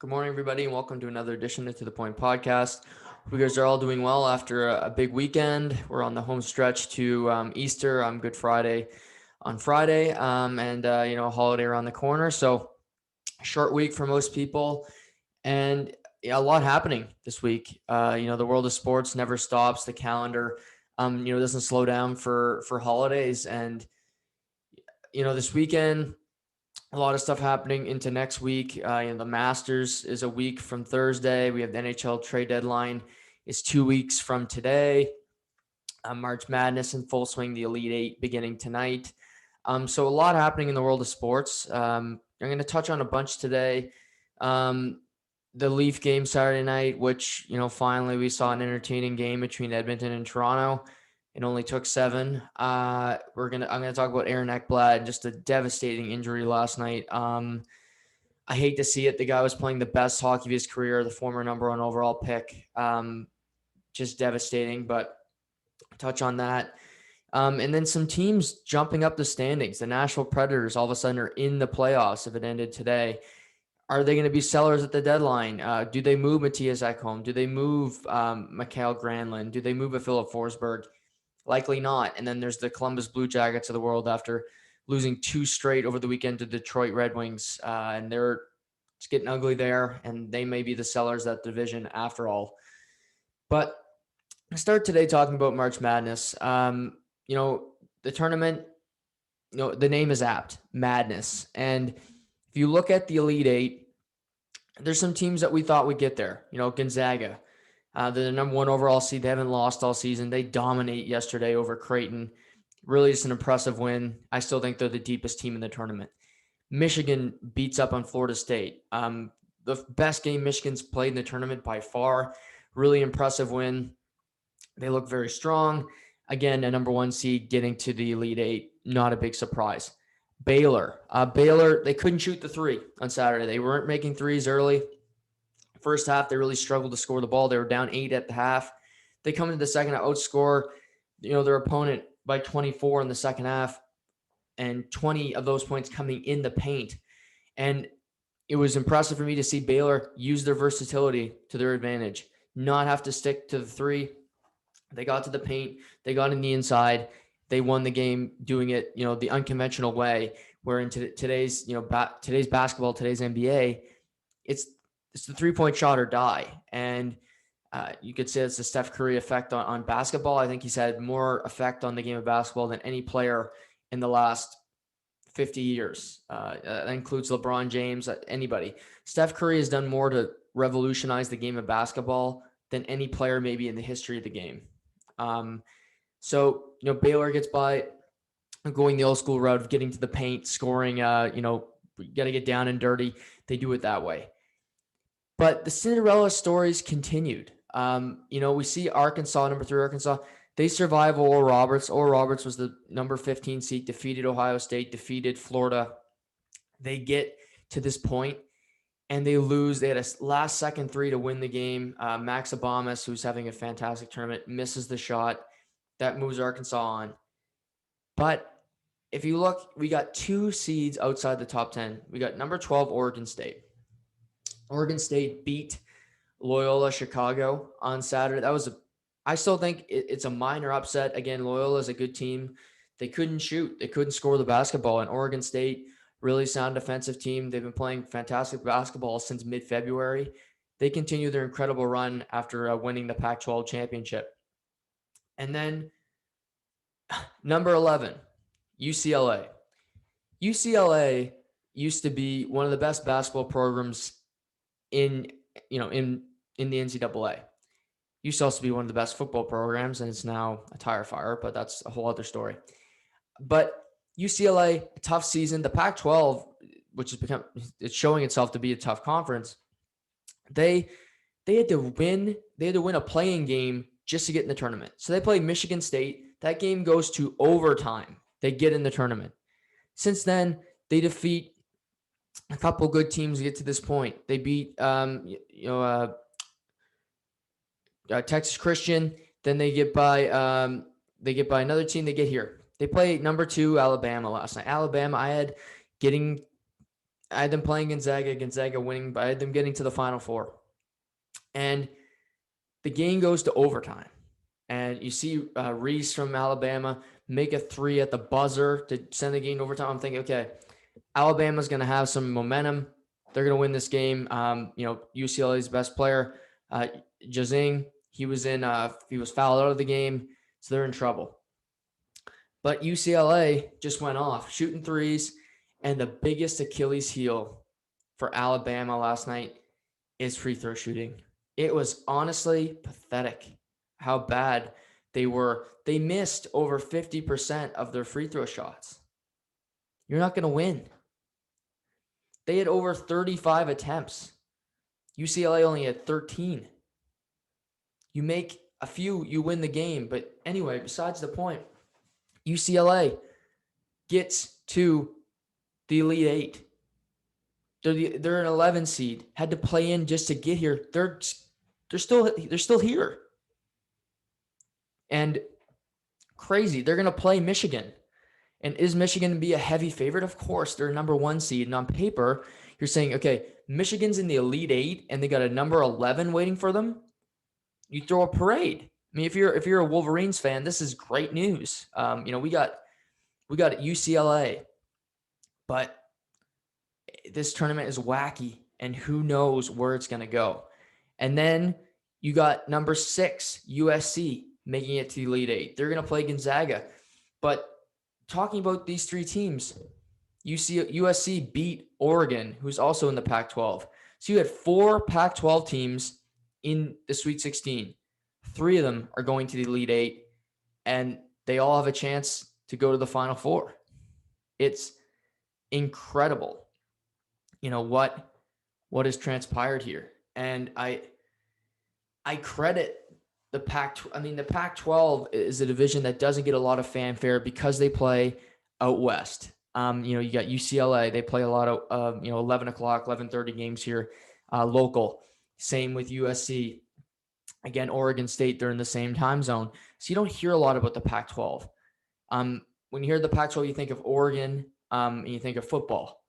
Good morning, everybody, and welcome to another edition of To The Point podcast. Hope you guys are all doing well after a big weekend. We're on the home stretch to Easter, Good Friday on Friday, and a holiday around the corner. So, short week for most people, and a lot happening this week. The world of sports never stops. The calendar, doesn't slow down for holidays, and this weekend a lot of stuff happening into next week. The Masters is a week from Thursday. We have the NHL trade deadline is 2 weeks from today. March Madness in full swing, the Elite Eight beginning tonight. So a lot happening in the world of sports. I'm going to touch on a bunch today. The Leaf game Saturday night, which, finally we saw an entertaining game between Edmonton and Toronto. It only took 7. I'm gonna talk about Aaron Ekblad, just a devastating injury last night. I hate to see it. The guy was playing the best hockey of his career, the former number 1 overall pick. Just devastating, but touch on that. And then some teams jumping up the standings. The Nashville Predators all of a sudden are in the playoffs if it ended today. Are they going to be sellers at the deadline? Do they move Matthias Ekholm? Do they move Mikael Granlund? Do they move a Philip Forsberg? Likely not. And then there's the Columbus Blue Jackets of the world after losing 2 straight over the weekend to Detroit Red Wings. And it's getting ugly there, and they may be the sellers of that division after all. But I start today talking about March Madness. The tournament, the name is apt, Madness. And if you look at the Elite Eight, there's some teams that we thought would get there. Gonzaga. They're the number 1 overall seed. They haven't lost all season. They dominate yesterday over Creighton. Really just an impressive win. I still think they're the deepest team in the tournament. Michigan beats up on Florida State. The best game Michigan's played in the tournament by far. Really impressive win. They look very strong. Again, a number 1 seed getting to the Elite Eight. Not a big surprise. Baylor. They couldn't shoot the 3 on Saturday. They weren't making threes early. First half, they really struggled to score the ball. They were down 8 at the half. They come into the second to outscore, their opponent by 24 in the second half, and 20 of those points coming in the paint. And it was impressive for me to see Baylor use their versatility to their advantage, not have to stick to the 3. They got to the paint. They got in the inside. They won the game doing it, the unconventional way, where in today's basketball, today's NBA, it's the 3-point shot or die. And you could say it's the Steph Curry effect on basketball. I think he's had more effect on the game of basketball than any player in the last 50 years. That includes LeBron James, anybody. Steph Curry has done more to revolutionize the game of basketball than any player maybe in the history of the game. So Baylor gets by going the old school route of getting to the paint, scoring, you got to get down and dirty. They do it that way. But the Cinderella stories continued. We see Arkansas, number 3 Arkansas. They survive Oral Roberts. Oral Roberts was the number 15 seed, defeated Ohio State, defeated Florida. They get to this point, and they lose. They had a last-second 3 to win the game. Max Abamas, who's having a fantastic tournament, misses the shot. That moves Arkansas on. But if you look, we got 2 seeds outside the top 10. We got number 12, Oregon State. Oregon State beat Loyola Chicago on Saturday. I still think it's a minor upset. Again, Loyola is a good team. They couldn't shoot. They couldn't score the basketball. And Oregon State, really sound defensive team. They've been playing fantastic basketball since mid-February. They continue their incredible run after winning the Pac-12 championship. And then number 11, UCLA. UCLA used to be one of the best basketball programs in the NCAA. Used to also be one of the best football programs, and it's now a tire fire, but that's a whole other story. But UCLA, a tough season. The Pac-12, which it's showing itself to be a tough conference. They had to win. They had to win a playing game just to get in the tournament. So they play Michigan State. That game goes to overtime. They get in the tournament. Since then, they defeat a couple good teams to get to this point. They beat Texas Christian. Then they get by another team. They get here. They play number 2 Alabama last night. Alabama, I had getting I had them playing Gonzaga winning, but I had them getting to the Final Four. And the game goes to overtime. And you see Reese from Alabama make a three at the buzzer to send the game to overtime. I'm thinking, okay, Alabama's going to have some momentum. They're going to win this game. UCLA's best player, Jazing, he was fouled out of the game, so they're in trouble. But UCLA just went off, shooting threes, and the biggest Achilles heel for Alabama last night is free throw shooting. It was honestly pathetic how bad they were. They missed over 50% of their free throw shots. You're not going to win. They had over 35 attempts. UCLA only had 13. You make a few, you win the game. But anyway, besides the point, UCLA gets to the Elite Eight. They're an 11 seed. Had to play in just to get here. They're still here. And crazy. They're going to play Michigan. And is Michigan going to be a heavy favorite? Of course. They're a number 1 seed. And on paper, you're saying, okay, Michigan's in the Elite Eight and they got a number 11 waiting for them. You throw a parade. I mean, if you're a Wolverines fan, this is great news. We got UCLA, but this tournament is wacky, and who knows where it's going to go. And then you got number 6 USC making it to the Elite Eight. They're going to play Gonzaga. But talking about these 3 teams, USC beat Oregon, who's also in the Pac-12. So you had 4 Pac-12 teams in the Sweet 16. 3 of them are going to the Elite Eight, and they all have a chance to go to the Final Four. It's incredible, what has transpired here. And I credit the the Pac-12 is a division that doesn't get a lot of fanfare because they play out west. You got UCLA, they play a lot of 11 o'clock, 11:30 games here, local. Same with USC. Again, Oregon State, they're in the same time zone. So you don't hear a lot about the Pac-12. When you hear the Pac-12, you think of Oregon, and you think of football.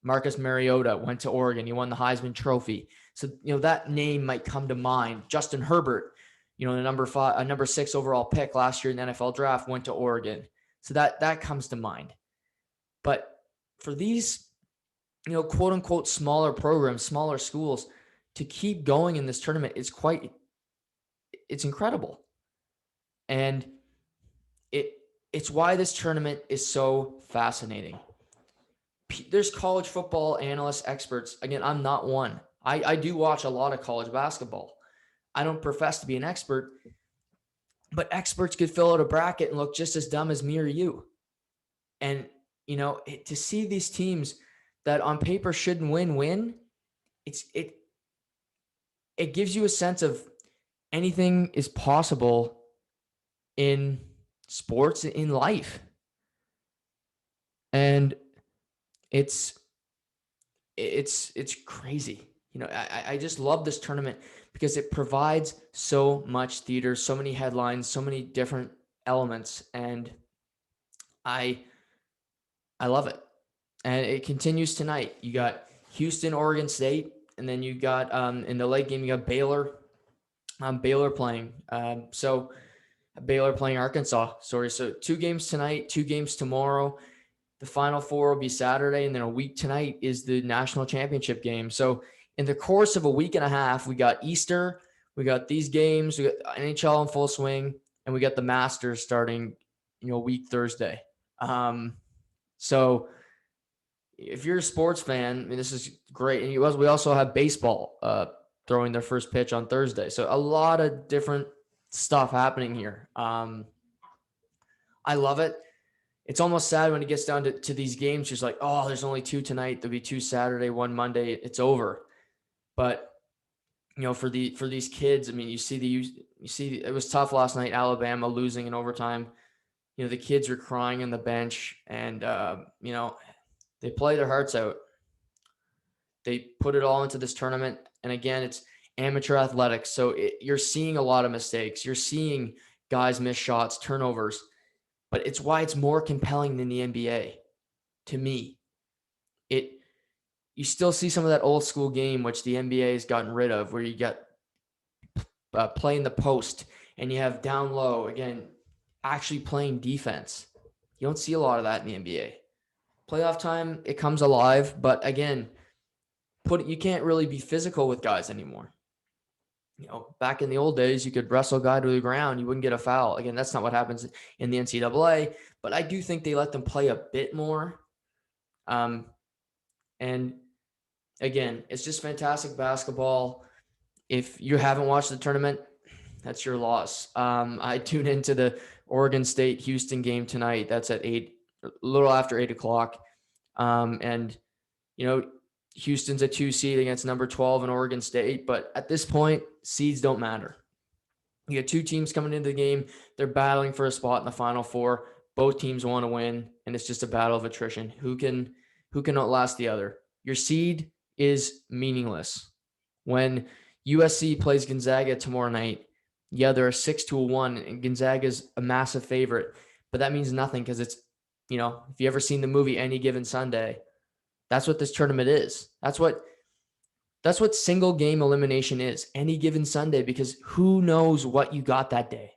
Marcus Mariota went to Oregon. He won the Heisman Trophy. So, that name might come to mind. Justin Herbert, the number 6 overall pick last year in the NFL draft, went to Oregon. So that comes to mind. But for these, quote unquote, smaller programs, smaller schools, to keep going in this tournament is it's incredible. And it's why this tournament is so fascinating. There's college football analysts, experts. Again, I'm not one. I do watch a lot of college basketball. I don't profess to be an expert, but experts could fill out a bracket and look just as dumb as me or you. And, to see these teams that on paper shouldn't win, it gives you a sense of anything is possible in sports, in life. And it's crazy. I just love this tournament because it provides so much theater, so many headlines, so many different elements, and I love it. And it continues tonight. You got Houston, Oregon State, and then you got in the late game you got Baylor. Baylor playing. Baylor playing Arkansas. So 2 games tonight, 2 games tomorrow. The Final Four will be Saturday, and then a week tonight is the national championship game. So in the course of a week and a half, we got Easter, we got these games, we got NHL in full swing, and we got the Masters starting, week Thursday. So if you're a sports fan, this is great. And we also have baseball throwing their first pitch on Thursday. So a lot of different stuff happening here. I love it. It's almost sad when it gets down to these games. Just like, oh, there's only 2 tonight. There'll be 2 Saturday, 1 Monday. It's over. But for these kids, you see it was tough last night. Alabama losing in overtime. The kids were crying on the bench, and they play their hearts out. They put it all into this tournament, and again, it's amateur athletics. So you're seeing a lot of mistakes. You're seeing guys miss shots, turnovers. But it's why it's more compelling than the NBA to me. you still see some of that old school game, which the NBA has gotten rid of, where you get playing the post and you have down low, again, actually playing defense. You don't see a lot of that in the NBA. Playoff time, it comes alive, but again, you can't really be physical with guys anymore. Back in the old days, you could wrestle a guy to the ground, you wouldn't get a foul. Again, that's not what happens in the NCAA, but I do think they let them play a bit more. And again, it's just fantastic basketball. If you haven't watched the tournament, that's your loss. I tuned into the Oregon State Houston game tonight. That's at 8, a little after 8 o'clock. And Houston's a 2 seed against number 12 in Oregon State. But at this point, seeds don't matter. You got 2 teams coming into the game. They're battling for a spot in the Final Four. Both teams want to win, and it's just a battle of attrition. Who can outlast the other? Your seed is meaningless. When USC plays Gonzaga tomorrow night, yeah, they're a 6-1, and Gonzaga's a massive favorite, but that means nothing because it's, if you ever seen the movie Any Given Sunday, that's what this tournament is. That's what single game elimination is, any given Sunday, because who knows what you got that day?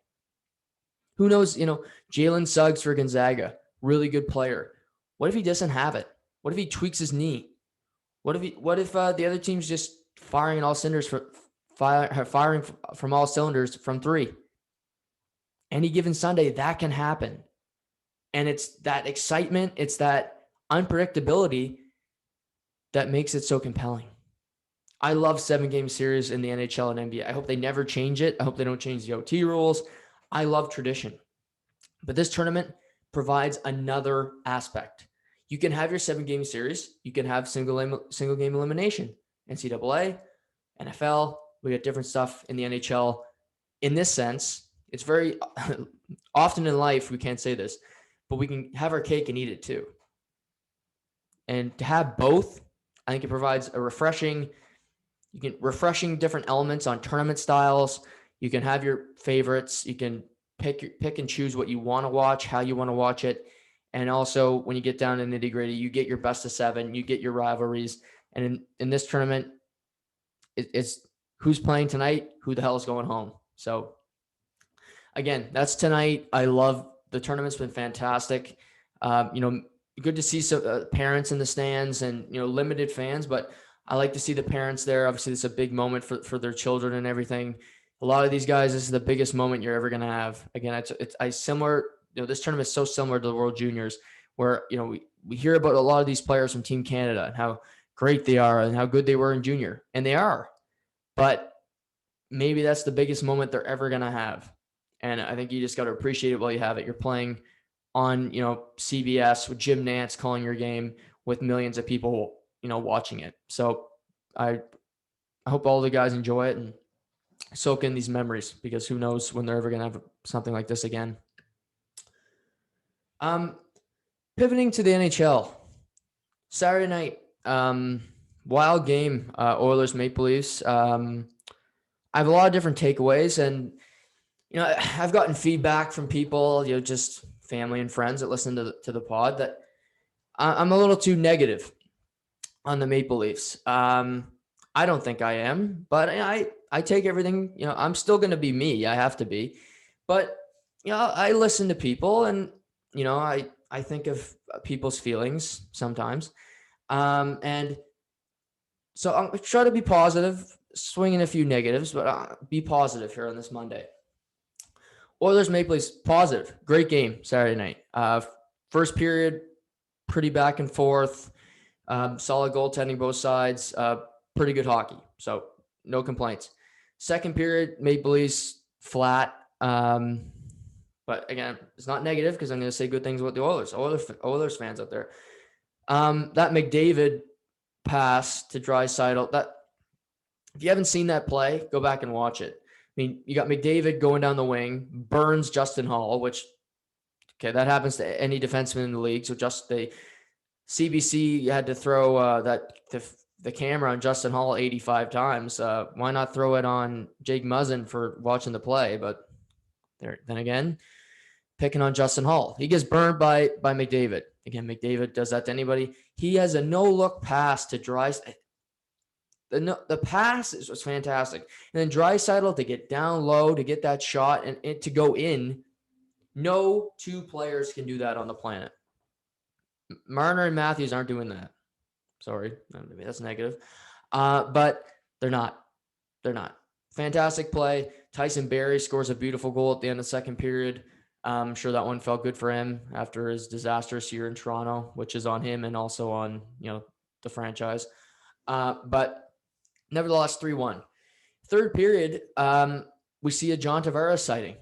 Who knows, Jalen Suggs for Gonzaga, really good player. What if he doesn't have it? What if he tweaks his knee? What if the other team's just firing all cylinders firing from all cylinders from 3? Any given Sunday, that can happen. And it's that excitement, it's that unpredictability that makes it so compelling. I love 7-game series in the NHL and NBA. I hope they never change it. I hope they don't change the OT rules. I love tradition. But this tournament provides another aspect. You can have your 7-game series. You can have single game elimination. NCAA, NFL, we got different stuff in the NHL. In this sense, it's very often in life, we can't say this, but we can have our cake and eat it too. And to have both, I think it provides a refreshing different elements on tournament styles. You can have your favorites. You can pick and choose what you want to watch, how you want to watch it. And also when you get down to nitty gritty, you get your best of 7, you get your rivalries. And in this tournament, it's who's playing tonight, who the hell is going home. So again, that's tonight. I love the tournament's been fantastic. Good to see some parents in the stands and, limited fans, but I like to see the parents there. Obviously, this is a big moment for their children and everything. A lot of these guys, this is the biggest moment you're ever going to have. Again, it's similar. This tournament is so similar to the World Juniors, where we hear about a lot of these players from Team Canada and how great they are and how good they were in junior, and they are. But maybe that's the biggest moment they're ever going to have, and I think you just got to appreciate it while you have it. You're playing on CBS with Jim Nantz calling your game with millions of people watching it. So I hope all the guys enjoy it and soak in these memories, because who knows when they're ever going to have something like this again. Pivoting to the NHL, Saturday night, wild game, Oilers Maple Leafs. I have a lot of different takeaways, and I've gotten feedback from people, just family and friends that listen to the pod, that I'm a little too negative on the Maple Leafs. I don't think I am, but I take everything, I'm still going to be me. I have to be, but I listen to people, and I think of people's feelings sometimes. And so I'm try to be positive, swinging a few negatives, but be positive here on this Monday. Oilers Maple Leafs, positive. Great game Saturday night. First period, pretty back and forth. Solid goaltending both sides. Pretty good hockey. So no complaints. Second period, Maple Leafs flat. But again, it's not negative because I'm going to say good things about the Oilers fans out there. That McDavid pass to Draisaitl, that if you haven't seen that play, go back and watch it. I mean, you got McDavid going down the wing, burns Justin Hall, which, okay, that happens to any defenseman in the league. So the CBC had to throw the camera on Justin Hall 85 times. Why not throw it on Jake Muzzin for watching the play? But then again, picking on Justin Hall. He gets burned by McDavid. Again, McDavid does that to anybody. He has a no-look pass to Draisaitl. The pass was fantastic. And then Draisaitl to get down low, to get that shot, and it to go in. No two players can do that on the planet. Marner and Matthews aren't doing that. Sorry, maybe that's negative. But they're not. They're not. Fantastic play. Tyson Barrie scores a beautiful goal at the end of the second period. I'm sure that one felt good for him after his disastrous year in Toronto, which is on him and also on, the franchise. But nevertheless, 3-1. Third period, we see a John Tavares sighting.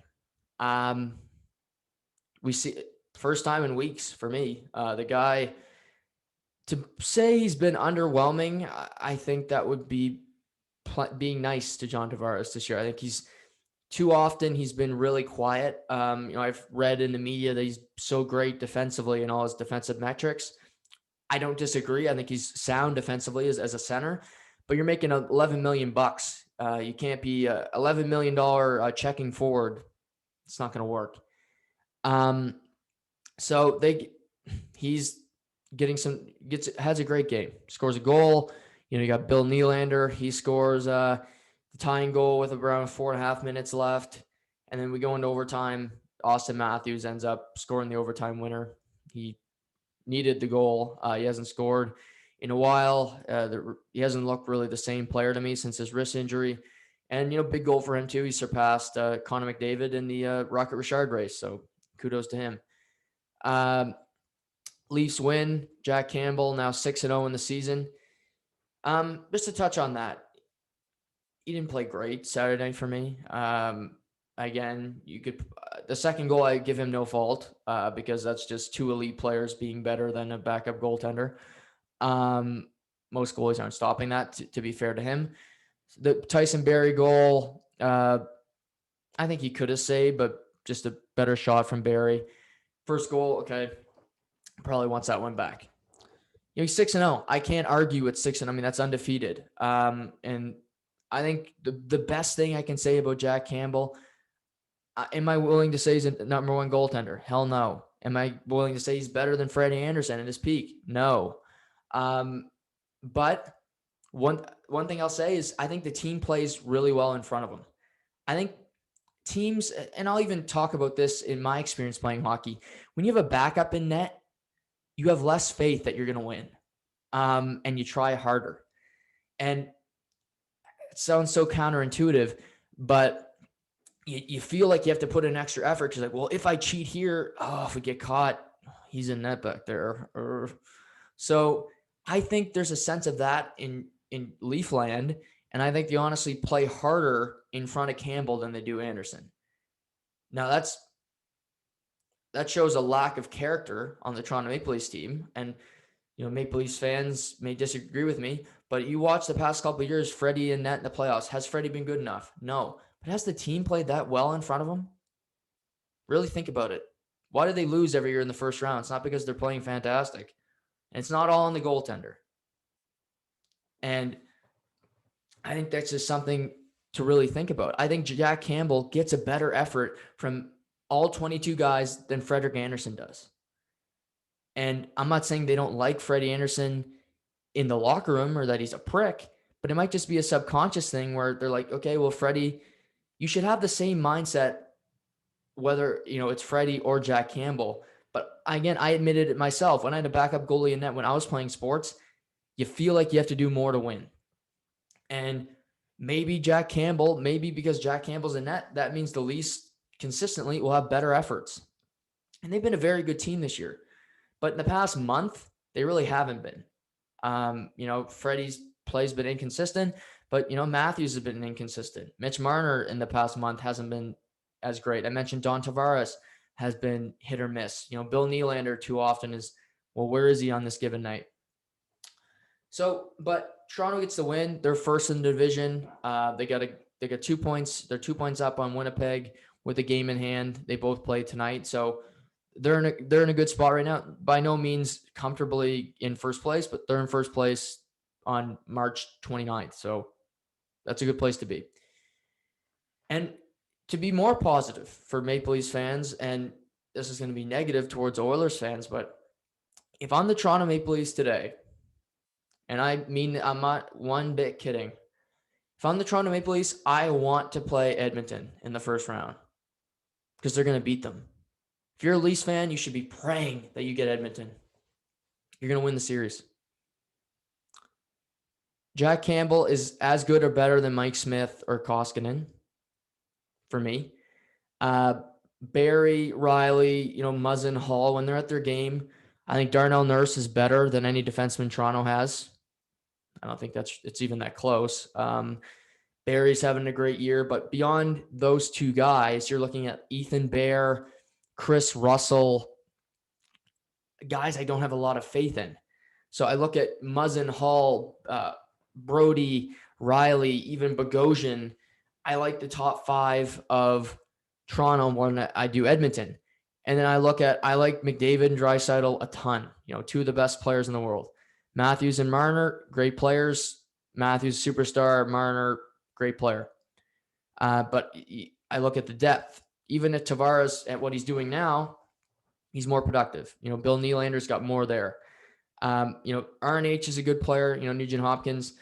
We see first time in weeks for me. The guy, to say he's been underwhelming, I think that would be being nice to John Tavares this year. I think too often he's been really quiet. I've read in the media that he's so great defensively in all his defensive metrics. I don't disagree. I think he's sound defensively as a center, but you're making $11 million. You can't be $11 million checking forward. It's not going to work. So he's has a great game, scores a goal. You got Bill Nylander. He scores the tying goal with around 4.5 minutes left. And then we go into overtime. Austin Matthews ends up scoring the overtime winner. He needed the goal. He hasn't scored in a while. He hasn't looked really the same player to me since his wrist injury. And, big goal for him too. He surpassed Connor McDavid in the Rocket Richard race. So kudos to him. Leafs win. Jack Campbell now 6-0 in the season. Just to touch on that, he didn't play great Saturday night for me. Again, you could the second goal I give him no fault because that's just two elite players being better than a backup goaltender. Most goalies aren't stopping that. To be fair to him, the Tyson Barrie goal, I think he could have saved, but just a better shot from Barrie. First goal, okay, probably wants that one back. He's 6-0. I can't argue with 6-0. I mean, that's undefeated. And I think the best thing I can say about Jack Campbell, am I willing to say he's a number one goaltender? Hell no. Am I willing to say he's better than Freddie Anderson at his peak? No. But one thing I'll say is I think the team plays really well in front of him. I think teams, and I'll even talk about this in my experience playing hockey, when you have a backup in net, you have less faith that you're going to win, and you try harder. And it sounds so counterintuitive, but you feel like you have to put in extra effort because, like, well, if I cheat here, if we get caught, he's in net back there. So I think there's a sense of that in Leafland, and I think they honestly play harder in front of Campbell than they do Anderson. Now that shows a lack of character on the Toronto Maple Leafs team. And, Maple Leafs fans may disagree with me, but you watch the past couple of years, Freddie in net in the playoffs. Has Freddie been good enough? No. But has the team played that well in front of him? Really think about it. Why do they lose every year in the first round? It's not because they're playing fantastic. And it's not all on the goaltender. And I think that's just something to really think about. I think Jack Campbell gets a better effort from all 22 guys than Frederik Andersen does. And I'm not saying they don't like Freddie Andersen in the locker room or that he's a prick, but it might just be a subconscious thing where they're like, okay, well, Freddie, you should have the same mindset, whether, it's Freddie or Jack Campbell. But again, I admitted it myself. When I had a backup goalie in net when I was playing sports, you feel like you have to do more to win. And maybe because Jack Campbell's in net, that means the Leafs consistently will have better efforts. And they've been a very good team this year. But in the past month, they really haven't been. Freddie's play's been inconsistent, but, Matthews has been inconsistent. Mitch Marner in the past month hasn't been as great. I mentioned Don Tavares has been hit or miss. Bill Nylander too often is, well, where is he on this given night? So, but Toronto gets the win. They're first in the division. They got 2 points. They're 2 points up on Winnipeg with a game in hand. They both play tonight. So they're in a good spot right now. By no means comfortably in first place, but they're in first place on March 29th. So that's a good place to be. And to be more positive for Maple Leafs fans, and this is going to be negative towards Oilers fans, but If I'm the Toronto Maple Leafs today, and I mean, I'm not one bit kidding. If I'm the Toronto Maple Leafs, I want to play Edmonton in the first round because they're going to beat them. If you're a Leafs fan, you should be praying that you get Edmonton. You're going to win the series. Jack Campbell is as good or better than Mike Smith or Koskinen for me. Barry, Riley, Muzzin, Hall, when they're at their game, I think Darnell Nurse is better than any defenseman Toronto has. I don't think it's even that close. Barry's having a great year, but beyond those two guys, you're looking at Ethan Bear, Chris Russell, guys I don't have a lot of faith in. So I look at Muzzin, Hall, Brody, Riley, even Bogosian. I like the top five of Toronto more than I do Edmonton. And then I like McDavid and Draisaitl a ton, two of the best players in the world. Matthews and Marner, great players. Matthews, superstar. Marner, great player. But I look at the depth. Even at Tavares, at what he's doing now, he's more productive. Bill Nylander's got more there. RNH is a good player. Nugent Hopkins,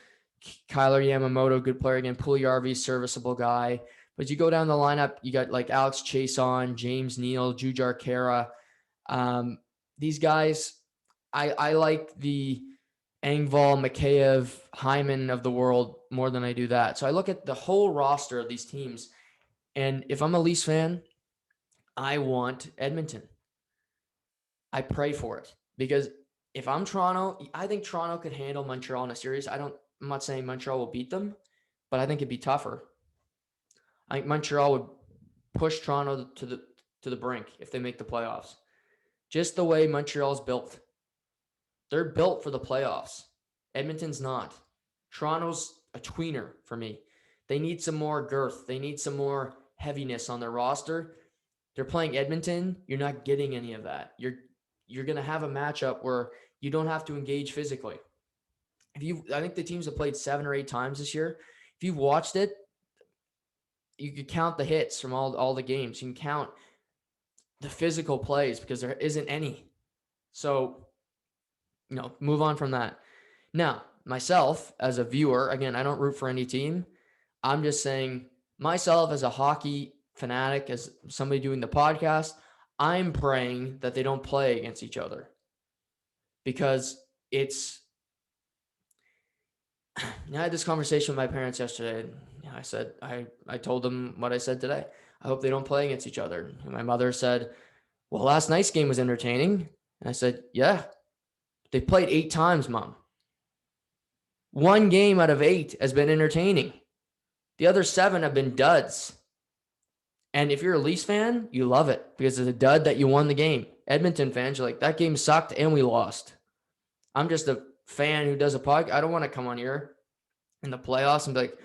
Kyler Yamamoto, good player again. Puljujarvi, serviceable guy. But you go down the lineup, you got like Alex Chason, James Neal, Jujar Kara. These guys, I like the Engvall, Mikheyev, Hyman of the world more than I do that. So I look at the whole roster of these teams, and if I'm a Leafs fan, I want Edmonton. I pray for it because if I'm Toronto, I think Toronto could handle Montreal in a series. I'm not saying Montreal will beat them, but I think it'd be tougher. I think Montreal would push Toronto to the brink if they make the playoffs. Just the way Montreal's built. They're built for the playoffs. Edmonton's not. Toronto's a tweener for me. They need some more girth. They need some more heaviness on their roster. They're playing Edmonton. You're not getting any of that. You're going to have a matchup where you don't have to engage physically. I think the teams have played 7 or 8 times this year. If you've watched it, you could count the hits from all the games. You can count the physical plays because there isn't any. So, move on from that. Now, myself as a viewer, again, I don't root for any team. I'm just saying myself as a hockey fanatic, as somebody doing the podcast, I'm praying that they don't play against each other because I had this conversation with my parents yesterday. I said, I told them what I said today. I hope they don't play against each other. And my mother said, well, last night's game was entertaining. And I said, yeah, they played 8 times, Mom. 1 game out of 8 has been entertaining. The other 7 have been duds. And if you're a Leafs fan, you love it because it's a dud that you won the game. Edmonton fans, you're like, that game sucked and we lost. I'm just a fan who does a podcast. I don't want to come on here in the playoffs and be like,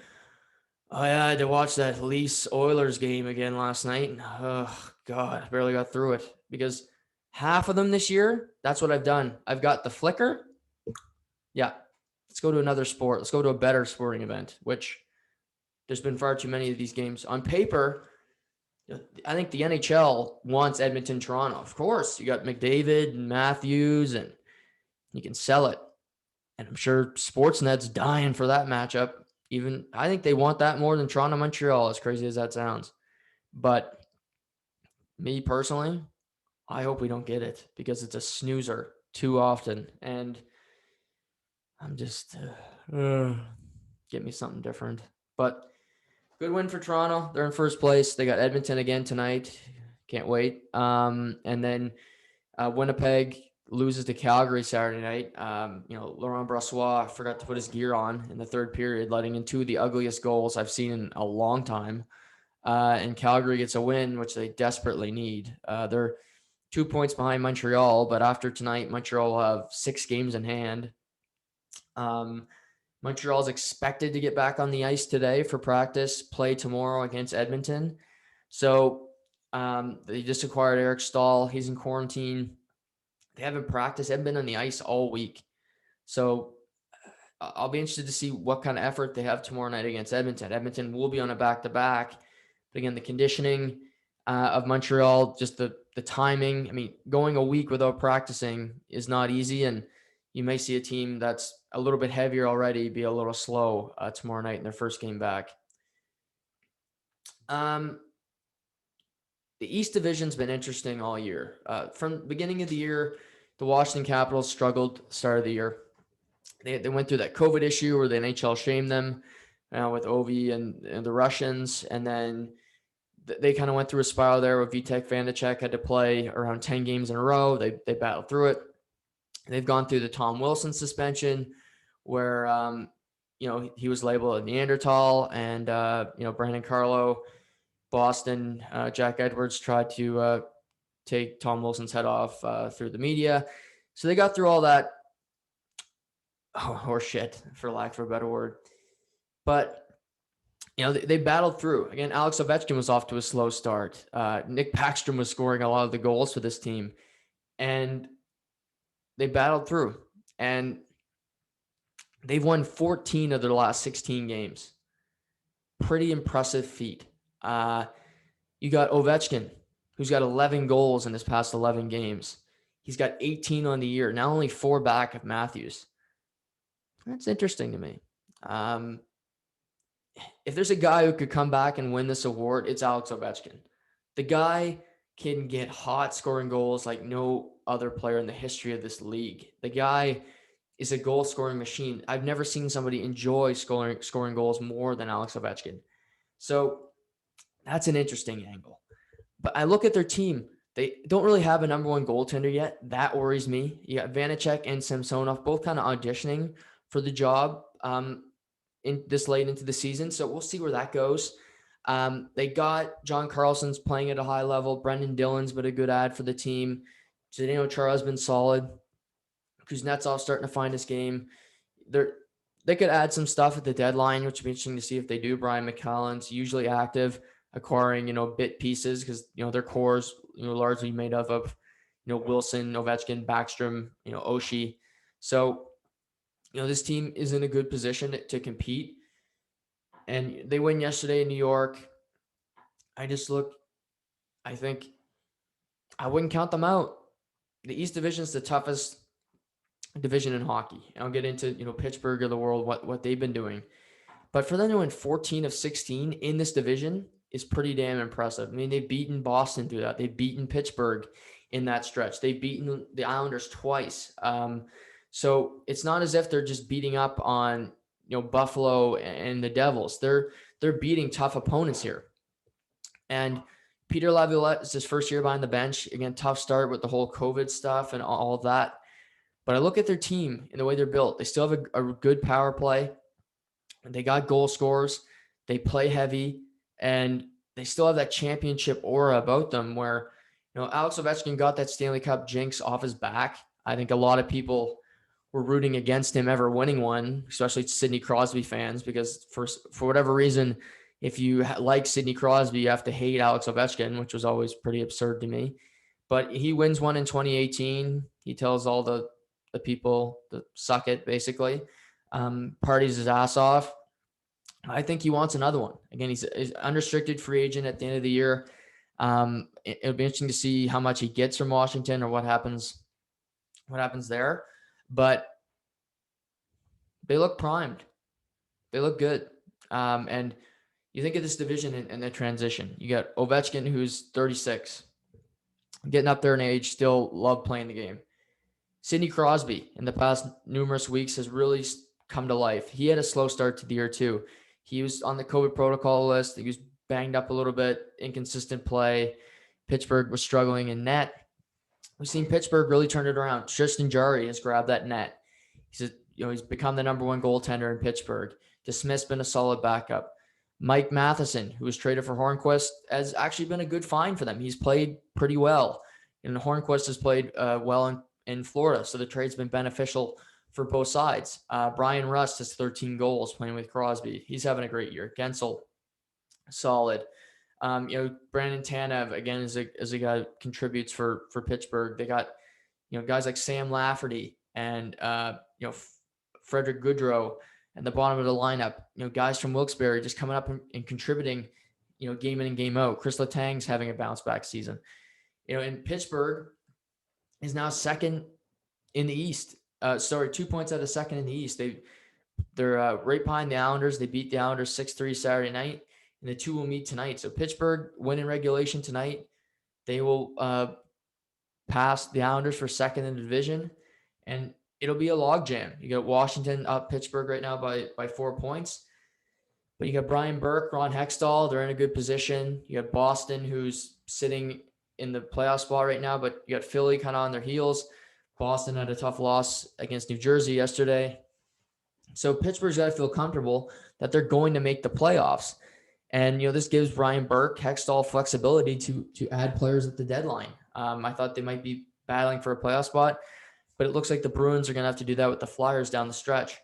oh yeah, I had to watch that Leafs Oilers game again last night. Oh God, I barely got through it because half of them this year, that's what I've done. I've got the flicker. Yeah, let's go to another sport. Let's go to a better sporting event, which there's been far too many of these games. On paper, I think the NHL wants Edmonton, Toronto. Of course, you got McDavid and Matthews, and you can sell it. And I'm sure Sportsnet's dying for that matchup. Even I think they want that more than Toronto, Montreal, as crazy as that sounds. But me personally, I hope we don't get it because it's a snoozer too often. And I'm just, get me something different. But good win for Toronto. They're in first place. They got Edmonton again tonight. Can't wait. And then Winnipeg loses to Calgary Saturday night. Laurent Brossoit forgot to put his gear on in the third period, letting in 2 of the ugliest goals I've seen in a long time. And Calgary gets a win, which they desperately need. They're 2 points behind Montreal, but after tonight, Montreal will have 6 games in hand. Montreal is expected to get back on the ice today for practice, play tomorrow against Edmonton. So they just acquired Eric Stahl. He's in quarantine. They haven't practiced, haven't been on the ice all week. So I'll be interested to see what kind of effort they have tomorrow night against Edmonton. Edmonton will be on a back-to-back. But again, the conditioning of Montreal, just the the timing. I mean, going a week without practicing is not easy, and you may see a team that's a little bit heavier already be a little slow tomorrow night in their first game back. The East Division's been interesting all year. From the beginning of the year, the Washington Capitals struggled start of the year. They went through that COVID issue where the NHL shamed them with Ovi and the Russians, and then they kind of went through a spiral there where Vitek Vanacek had to play around 10 games in a row. They battled through it. They've gone through the Tom Wilson suspension where, he was labeled a Neanderthal, and, Brandon Carlo, Boston, Jack Edwards tried to take Tom Wilson's head off through the media. So they got through all that horse shit, for lack of a better word. But they battled through. Again, Alex Ovechkin was off to a slow start. Nick Backstrom was scoring a lot of the goals for this team. And they battled through. And they've won 14 of their last 16 games. Pretty impressive feat. You got Ovechkin, who's got 11 goals in his past 11 games. He's got 18 on the year, now only 4 back of Matthews. That's interesting to me. If there's a guy who could come back and win this award, it's Alex Ovechkin. The guy can get hot scoring goals like no other player in the history of this league. The guy is a goal scoring machine. I've never seen somebody enjoy scoring goals more than Alex Ovechkin. So that's an interesting angle. But I look at their team. They don't really have a number one goaltender yet. That worries me. You got Vanacek and Samsonov both kind of auditioning for the job in this late into the season. So we'll see where that goes. They got John Carlson's playing at a high level. Brendan Dillon's been a good ad for the team. Zdeno Chara's been solid. Kuznetsov's starting to find his game. They could add some stuff at the deadline, which would be interesting to see if they do. Brian McCallan's usually active, acquiring, bit pieces because, their core's, largely made up of, Wilson, Ovechkin, Backstrom, Oshie. So, this team is in a good position to compete. And they win yesterday in New York. I think I wouldn't count them out. The East Division is the toughest division in hockey. And I'll get into, Pittsburgh of the world, what they've been doing. But for them to win 14 of 16 in this division is pretty damn impressive. I mean, they've beaten Boston through that. They've beaten Pittsburgh in that stretch. They've beaten the Islanders twice. So it's not as if they're just beating up on, Buffalo and the Devils. They're beating tough opponents here. And Peter Laviolette is his first year behind the bench. Again, tough start with the whole COVID stuff and all of that. But I look at their team and the way they're built. They still have a good power play. They got goal scorers. They play heavy. And they still have that championship aura about them where, Alex Ovechkin got that Stanley Cup jinx off his back. I think a lot of people were rooting against him ever winning one, especially Sidney Crosby fans, because for whatever reason, if you like Sidney Crosby, you have to hate Alex Ovechkin, which was always pretty absurd to me. But he wins one in 2018. He tells all the people to suck it, basically. Parties his ass off. I think he wants another one. Again, he's an unrestricted free agent at the end of the year. It'll be interesting to see how much he gets from Washington or what happens there. But they look primed. They look good. And you think of this division and the transition. You got Ovechkin, who's 36, getting up there in age, still love playing the game. Sidney Crosby, in the past numerous weeks, has really come to life. He had a slow start to the year, too. He was on the COVID protocol list. He was banged up a little bit, inconsistent play. Pittsburgh was struggling in net. We've seen Pittsburgh really turn it around. Tristan Jarry has grabbed that net. He's become the number one goaltender in Pittsburgh. DeSmith's been a solid backup. Mike Matheson, who was traded for Hornquist, has actually been a good find for them. He's played pretty well. And Hornquist has played well in Florida, so the trade's been beneficial for both sides. Brian Rust has 13 goals playing with Crosby. He's having a great year. Gensel, solid. Brandon Tanev, again, is a guy who contributes for Pittsburgh. They got, guys like Sam Lafferty and, Frederick Goodrow at the bottom of the lineup. Guys from Wilkes-Barre just coming up and contributing, game in and game out. Chris Letang's having a bounce back season. And Pittsburgh is now second in the East. 2 points out of second in the East. They're right behind the Islanders. They beat the Islanders 6-3 Saturday night, and the two will meet tonight. So Pittsburgh win in regulation tonight. They will pass the Islanders for second in the division, and it'll be a logjam. You got Washington up Pittsburgh right now by 4 points. But you got Brian Burke, Ron Hextall. They're in a good position. You got Boston, who's sitting in the playoff spot right now, but you got Philly kind of on their heels. Boston had a tough loss against New Jersey yesterday. So Pittsburgh's got to feel comfortable that they're going to make the playoffs. And, this gives Brian Burke, Hextall flexibility to add players at the deadline. I thought they might be battling for a playoff spot, but it looks like the Bruins are going to have to do that with the Flyers down the stretch.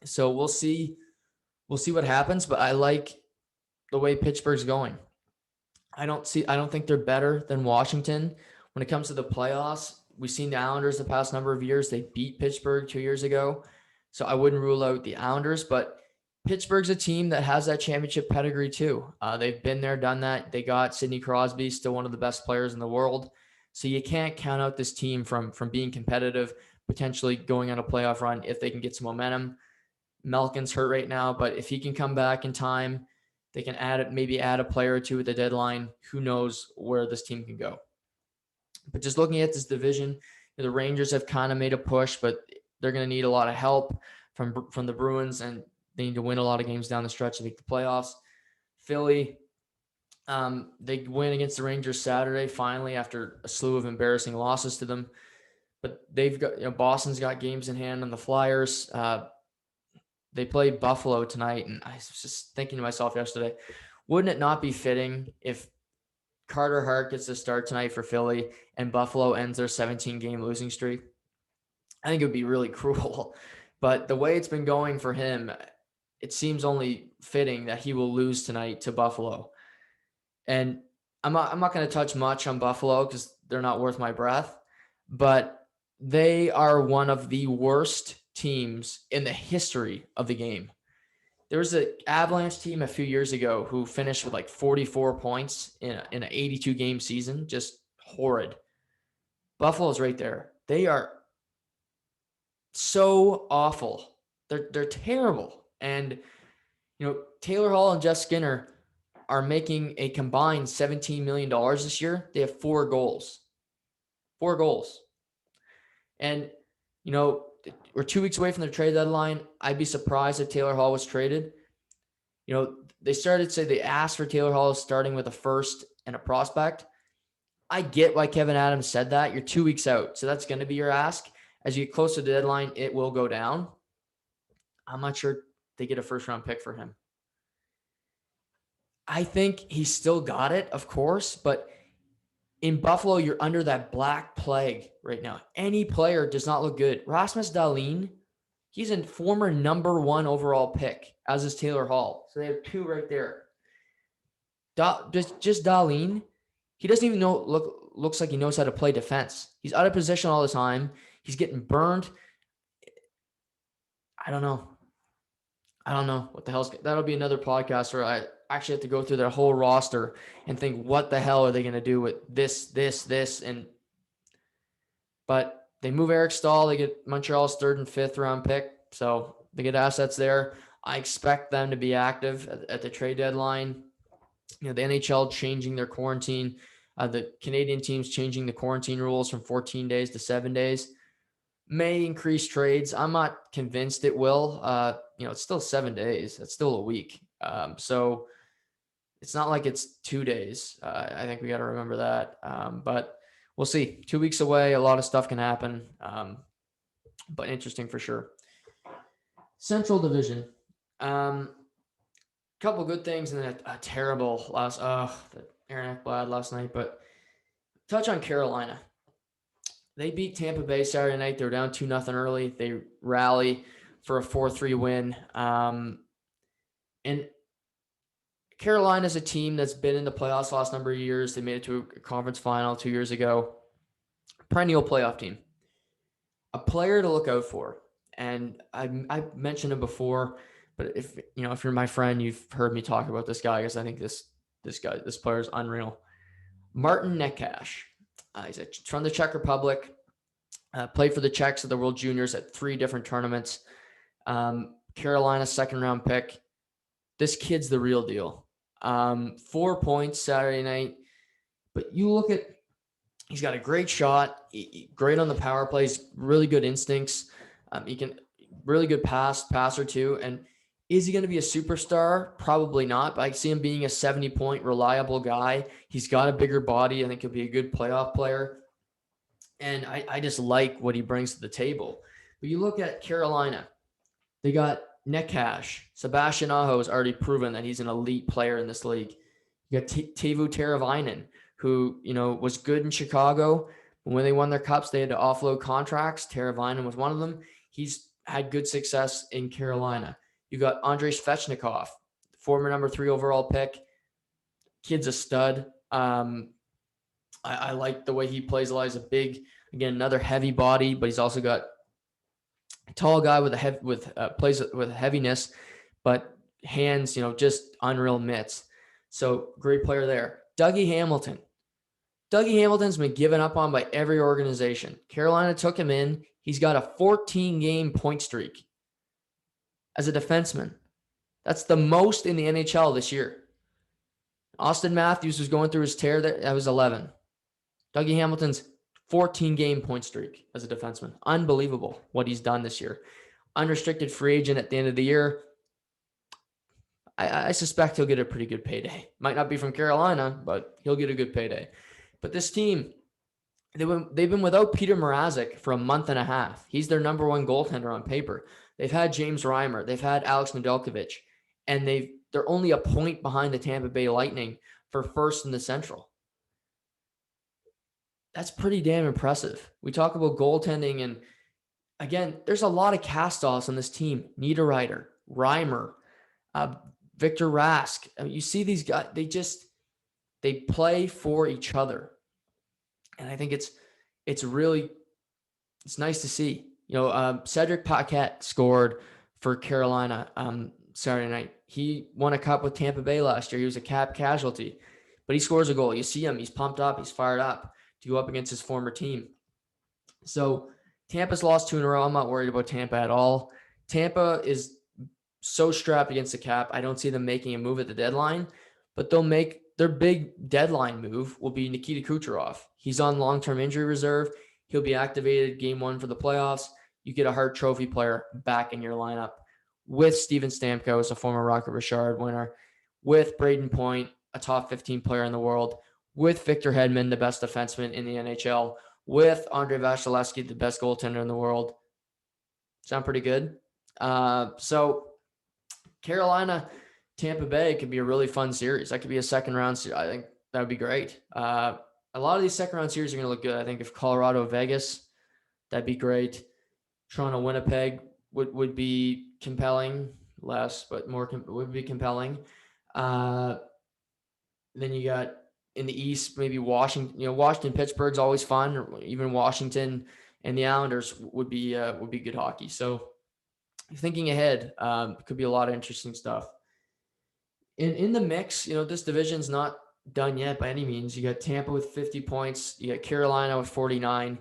So we'll see. We'll see what happens, but I like the way Pittsburgh's going. I don't think they're better than Washington when it comes to the playoffs. We've seen the Islanders the past number of years. They beat Pittsburgh 2 years ago. So I wouldn't rule out the Islanders, but Pittsburgh's a team that has that championship pedigree too. They've been there, done that. They got Sidney Crosby, still one of the best players in the world. So you can't count out this team from being competitive, potentially going on a playoff run if they can get some momentum. Malkin's hurt right now, but if he can come back in time, they can add a player or two at the deadline. Who knows where this team can go? But just looking at this division, the Rangers have kind of made a push, but they're going to need a lot of help from the Bruins, and they need to win a lot of games down the stretch to make the playoffs. Philly, they win against the Rangers Saturday, finally, after a slew of embarrassing losses to them. But they've got, Boston's got games in hand on the Flyers. They play Buffalo tonight, and I was just thinking to myself yesterday, wouldn't it not be fitting if Carter Hart gets a start tonight for Philly and Buffalo ends their 17-game losing streak? I think it would be really cruel. But the way it's been going for him, it seems only fitting that he will lose tonight to Buffalo. And I'm not going to touch much on Buffalo because they're not worth my breath, but they are one of the worst teams in the history of the game. There was an Avalanche team a few years ago who finished with like 44 points in an 82-game season. Just horrid. Buffalo's right there. They are so awful. They're terrible. And, Taylor Hall and Jeff Skinner are making a combined $17 million this year. They have 4 goals. 4 goals. And, we're 2 weeks away from the trade deadline. I'd be surprised if Taylor Hall was traded. They asked for Taylor Hall starting with a first and a prospect. I get why Kevin Adams said that. You're 2 weeks out, so that's going to be your ask. As you get close to the deadline, it will go down. I'm not sure they get a first-round pick for him. I think he's still got it, of course, but in Buffalo, you're under that black plague right now. Any player does not look good. Rasmus Dahlin, he's a former number 1 overall pick, as is Taylor Hall. So they have 2 right there. Just Dahlin, he doesn't even looks like he knows how to play defense. He's out of position all the time. He's getting burned. I don't know what the hell's. That'll be another podcast where I actually have to go through their whole roster and think, what the hell are they going to do with this, but they move Eric Staal. They get Montreal's 3rd and 5th round pick. So they get assets there. I expect them to be active at the trade deadline. The NHL changing their quarantine. The Canadian teams changing the quarantine rules from 14 days to 7 days may increase trades. I'm not convinced it will. It's still 7 days. That's still a week. So it's not like it's 2 days. I think we got to remember that. But we'll see. 2 weeks away. A lot of stuff can happen. But interesting for sure. Central Division. Couple good things and then a terrible loss. Aaron Ekblad last night. But touch on Carolina. They beat Tampa Bay Saturday night. They were down 2-0 early. They rally for a 4-3 win. And Carolina's a team that's been in the playoffs the last number of years. They made it to a conference final 2 years ago. Perennial playoff team. A player to look out for. And I mentioned him before, but if you're my friend, you've heard me talk about this guy because I think this player is unreal. Martin Netkash. He's from the Czech Republic. Played for the Czechs at the World Juniors at 3 different tournaments. Carolina second-round pick. This kid's the real deal. 4 points Saturday night. But you look at, he's got a great shot, great on the power plays, really good instincts. He can really good passer too. And is he going to be a superstar? Probably not. But I see him being a 70-point reliable guy. He's got a bigger body. I think he'll be a good playoff player. And I just like what he brings to the table. But you look at Carolina, they got Netkash. Sebastian Aho has already proven that he's an elite player in this league. You got Teuvo Teravainen, who, was good in Chicago. When they won their cups, they had to offload contracts. Teravainen was one of them. He's had good success in Carolina. You got Andrei Svechnikov, former number 3 overall pick. Kid's a stud. I like the way he plays a lot. He's a big, again, another heavy body, but he's also got a tall guy plays with heaviness, but hands, just unreal mitts. So great player there. Dougie Hamilton. Dougie Hamilton's been given up on by every organization. Carolina took him in. He's got a 14-game point streak as a defenseman. That's the most in the NHL this year. Austin Matthews was going through his tear. That was 11. Dougie Hamilton's 14-game point streak as a defenseman. Unbelievable what he's done this year. Unrestricted free agent at the end of the year. I suspect he'll get a pretty good payday. Might not be from Carolina, but he'll get a good payday. But this team, they've been without Peter Mrazek for a month and a half. He's their number 1 goaltender on paper. They've had James Reimer. They've had Alex Nedeljkovic. And they're only a point behind the Tampa Bay Lightning for first in the Central. That's pretty damn impressive. We talk about goaltending, and again, there's a lot of cast-offs on this team. Niederreiter, Reimer, Victor Rask. I mean, you see these guys, they play for each other. And I think it's nice to see. Cedric Paquette scored for Carolina Saturday night. He won a cup with Tampa Bay last year. He was a cap casualty, but he scores a goal. You see him, he's pumped up, he's fired up to go up against his former team. So Tampa's lost 2 in a row. I'm not worried about Tampa at all. Tampa is so strapped against the cap. I don't see them making a move at the deadline, but they'll make their big deadline move will be Nikita Kucherov. He's on long-term injury reserve. He'll be activated game 1 for the playoffs. You get a Hart Trophy player back in your lineup with Steven Stamkos, a former Rocket Richard winner, with Braden Point, a top 15 player in the world, with Victor Hedman, the best defenseman in the NHL, with Andrei Vasilevsky, the best goaltender in the world. Sound pretty good? So Carolina, Tampa Bay could be a really fun series. That could be a second-round series. I think that would be great. A lot of these second-round series are going to look good. I think if Colorado, Vegas, that'd be great. Toronto, Winnipeg would be compelling. Less, but more would be compelling. Then you got in the East, maybe Washington. Washington, Pittsburgh's always fun. Or even Washington and the Islanders would be good hockey. So thinking ahead, could be a lot of interesting stuff. In the mix, this division's not done yet by any means. You got Tampa with 50 points. You got Carolina with 49,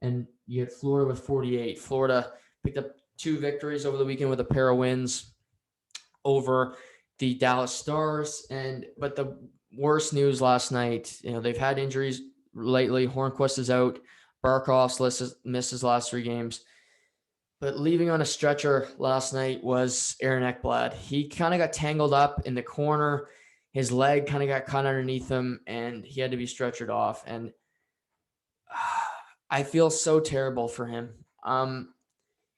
and you got Florida with 48. Florida picked up 2 victories over the weekend with a pair of wins over the Dallas Stars. But the worst news last night, they've had injuries lately. Hornquist is out. Barkov's missed his last 3 games. But leaving on a stretcher last night was Aaron Ekblad. He kind of got tangled up in the corner. His leg kind of got caught underneath him, and he had to be stretchered off. And I feel so terrible for him.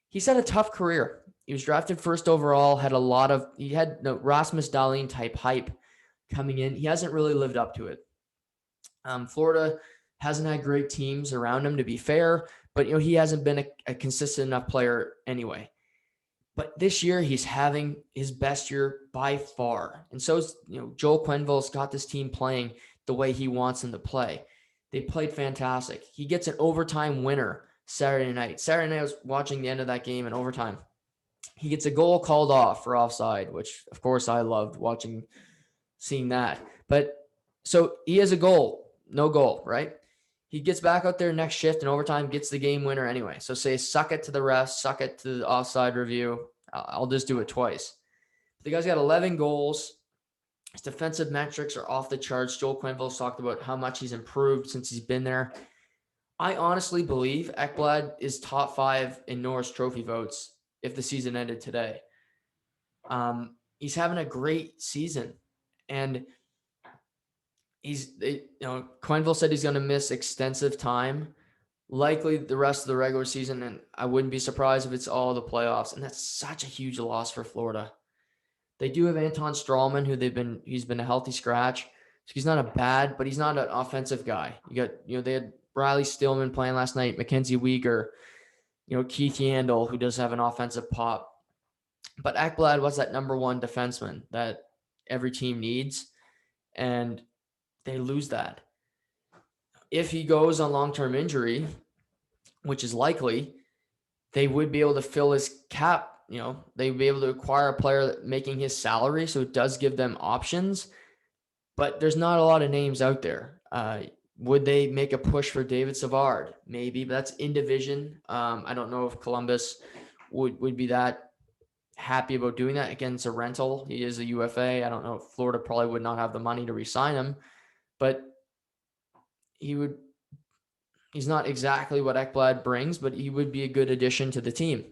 He's had a tough career. He was drafted first overall, he had Rasmus Dahlin type hype coming in. He hasn't really lived up to it. Florida hasn't had great teams around him, to be fair, but he hasn't been a consistent enough player anyway. But this year he's having his best year by far. And so Joel Quenneville's got this team playing the way he wants them to play. They played fantastic. He gets an overtime winner Saturday night. Saturday night I was watching the end of that game in overtime. He gets a goal called off for offside, which of course I loved seeing that. But so he has a goal, no goal, right? he gets back out there next shift and overtime, gets the game winner anyway. So say, suck it to the refs, suck it to the offside review. I'll just do it twice. The guy's got 11 goals. His defensive metrics are off the charts. Joel Quenneville's talked about how much he's improved since he's been there. I honestly believe Ekblad is top 5 in Norris Trophy votes if the season ended today. He's having a great season, and Quenneville said he's going to miss extensive time, likely the rest of the regular season, and I wouldn't be surprised if it's all the playoffs. And that's such a huge loss for Florida. They do have Anton Strawman, who he's been a healthy scratch. So he's not but he's not an offensive guy. They had Riley Stillman playing last night, Mackenzie Weegar, Keith Yandel, who does have an offensive pop. But Ackblad was that number one defenseman that every team needs, and they lose that. If he goes on long-term injury, which is likely, they would be able to fill his cap. They'd be able to acquire a player making his salary, so it does give them options. But there's not a lot of names out there. Would they make a push for David Savard? Maybe, but that's in division. I don't know if Columbus would be that happy about doing that. Again, it's a rental. He is a UFA. I don't know. Florida probably would not have the money to re-sign him, but he's not exactly what Ekblad brings, but he would be a good addition to the team.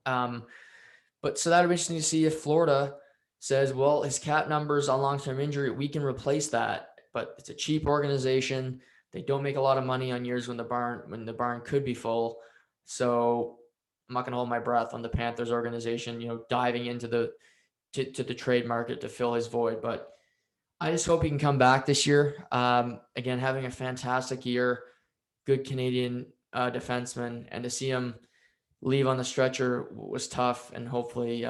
But so that'll be interesting to see if Florida says, well, his cap numbers on long-term injury, we can replace that, but it's a cheap organization. They don't make a lot of money on years when the barn could be full. So I'm not going to hold my breath on the Panthers organization, diving into the trade market to fill his void. But I just hope he can come back this year. Again, having a fantastic year, good Canadian defenseman, and to see him leave on the stretcher was tough, and hopefully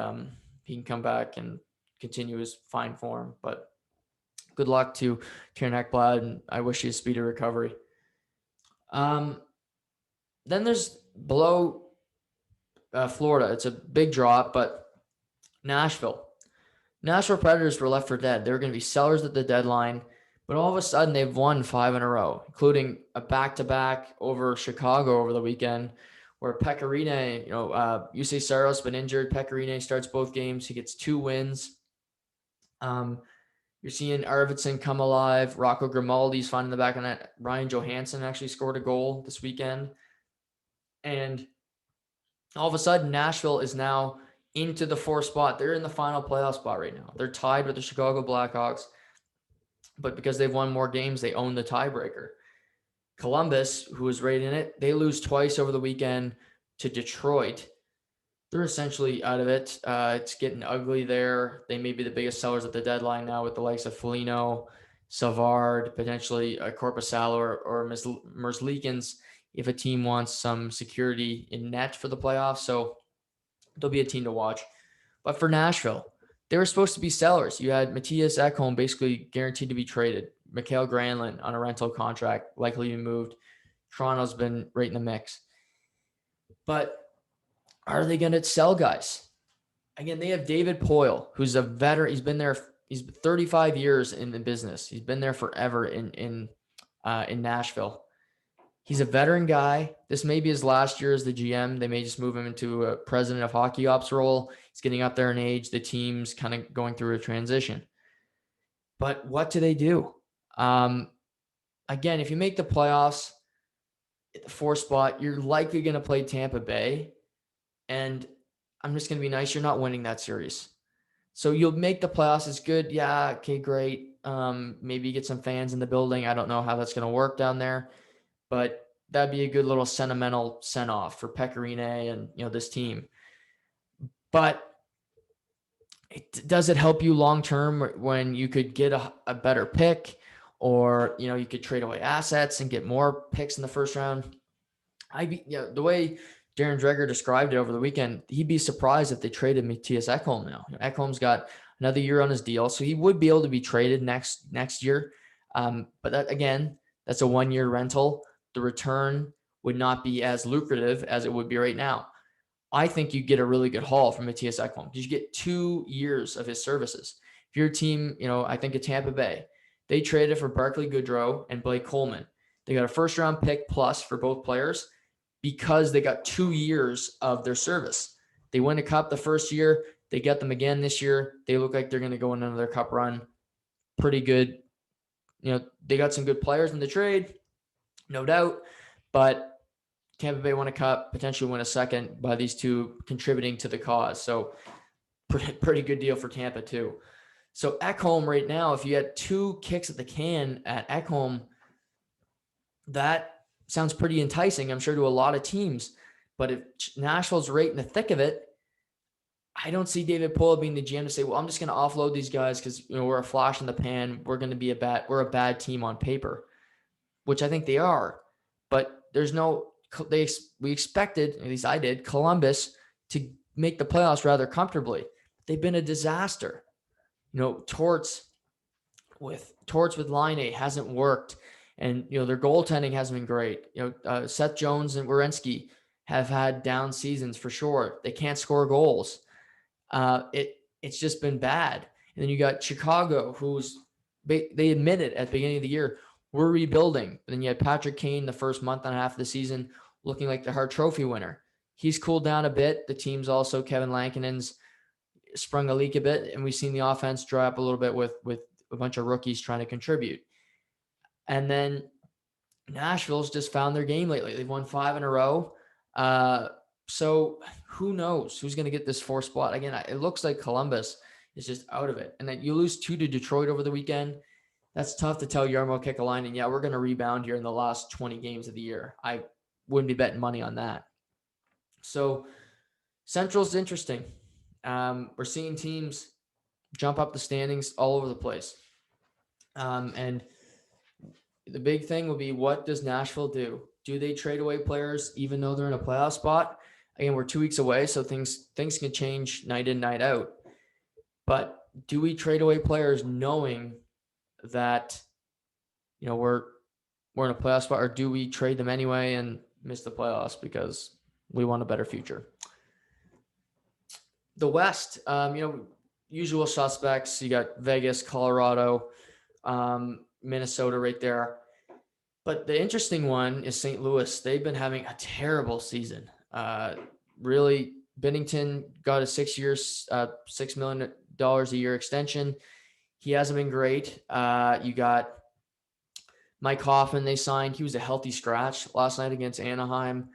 he can come back and continue his fine form. But good luck to Kieran Ekblad, and I wish you a speedy recovery. Then there's below Florida. It's a big drop, but Nashville Predators were left for dead. They were going to be sellers at the deadline, but all of a sudden they've won 5 in a row, including a back-to-back over Chicago over the weekend, where Pecorine, Jussi Saros been injured. Pecorine starts both games. He gets 2 wins. You're seeing Arvidsson come alive. Rocco Grimaldi's finding the back of net. Ryan Johansson actually scored a goal this weekend. And all of a sudden, Nashville is now into the 4th spot. They're in the final playoff spot right now. They're tied with the Chicago Blackhawks. But because they've won more games, they own the tiebreaker. Columbus, who was right in it, they lose twice over the weekend to Detroit. They're essentially out of it. It's getting ugly there. They may be the biggest sellers at the deadline now with the likes of Foligno, Savard, potentially Korpisalo or Merzlikins if a team wants some security in net for the playoffs. So they'll be a team to watch. But for Nashville, they were supposed to be sellers. You had Matthias Ekholm basically guaranteed to be traded. Mikael Granlund on a rental contract, likely to be moved. Toronto's been right in the mix. But are they going to sell guys? Again, they have David Poile, who's a veteran. He's been there. He's 35 years in the business. He's been there forever in Nashville. He's a veteran guy. This may be his last year as the GM. They may just move him into a president of hockey ops role. He's getting up there in age. The team's kind of going through a transition. But what do they do? Again, if you make the playoffs at the 4th spot, you're likely going to play Tampa Bay. And I'm just going to be nice. You're not winning that series. So you'll make the playoffs. It's good. Yeah. Okay, great. Maybe you get some fans in the building. I don't know how that's going to work down there, but that'd be a good little sentimental send off for Pecorine and, this team. But does it help you long-term when you could get a better pick, or, you could trade away assets and get more picks in the first round? The way Darren Dreger described it over the weekend, he'd be surprised if they traded Matthias Ekholm now. Ekholm's got another year on his deal, so he would be able to be traded next year. But that's a 1-year rental. The return would not be as lucrative as it would be right now. I think you get a really good haul from Matthias Ekholm because you get 2 years of his services. If your team, I think of Tampa Bay, they traded for Barclay Goodrow and Blake Coleman. They got a first-round pick plus for both players because they got 2 years of their service. They win a cup the first year. They get them again this year. They look like they're going to go on another cup run. Pretty good. They got some good players in the trade, no doubt. But Tampa Bay won a cup, potentially win a second by these two contributing to the cause. So pretty good deal for Tampa too. So Ekholm right now, if you had 2 kicks at the can at Ekholm, that sounds pretty enticing, I'm sure, to a lot of teams. But if Nashville's right in the thick of it, I don't see David Poile being the GM to say, well, I'm just going to offload these guys because we're a flash in the pan. We're going to be we're a bad team on paper, which I think they are. But we expected, at least I did, Columbus to make the playoffs rather comfortably. They've been a disaster. Torts with Laine hasn't worked. And, their goaltending hasn't been great. Seth Jones and Werenski have had down seasons for sure. They can't score goals. It's just been bad. And then you got Chicago, they admitted at the beginning of the year, we're rebuilding. And then you had Patrick Kane the first month and a half of the season looking like the Hart Trophy winner. He's cooled down a bit. The team's also, Kevin Lankinen's sprung a leak a bit, and we've seen the offense dry up a little bit with a bunch of rookies trying to contribute. And then Nashville's just found their game lately. They've won 5 in a row. So who knows who's going to get this 4th spot? Again, it looks like Columbus is just out of it. And then you lose 2 to Detroit over the weekend. That's tough to tell Jarmo Kekalainen, yeah, we're going to rebound here in the last 20 games of the year. I wouldn't be betting money on that. So Central's interesting. We're seeing teams jump up the standings all over the place. And the big thing will be, what does Nashville do? Do they trade away players even though they're in a playoff spot? Again, we're 2 weeks away, so things can change night in, night out. But do we trade away players knowing that we're in a playoff spot, or do we trade them anyway and miss the playoffs because we want a better future? The West, usual suspects. You got Vegas, Colorado, Minnesota right there. But the interesting one is St. Louis. They've been having a terrible season. Really, Binnington got a 6 years, $6 million a year extension. He hasn't been great. You got Mike Hoffman they signed. He was a healthy scratch last night against Anaheim.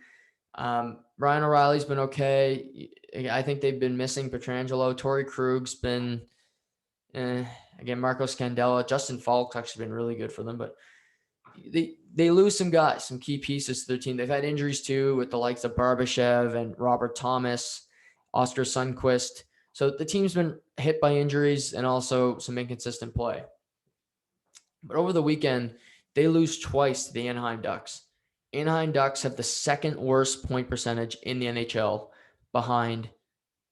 Ryan O'Reilly's been okay. I think they've been missing Pietrangelo. Torrey Krug's been, again, Marco Scandella. Justin Falk's actually been really good for them, but they lose some guys, some key pieces to their team. They've had injuries too, with the likes of Barbashev and Robert Thomas, Oscar Sundqvist. So the team's been hit by injuries and also some inconsistent play. But over the weekend, they lose twice to the Anaheim Ducks. Anaheim Ducks have the 2nd worst point percentage in the NHL behind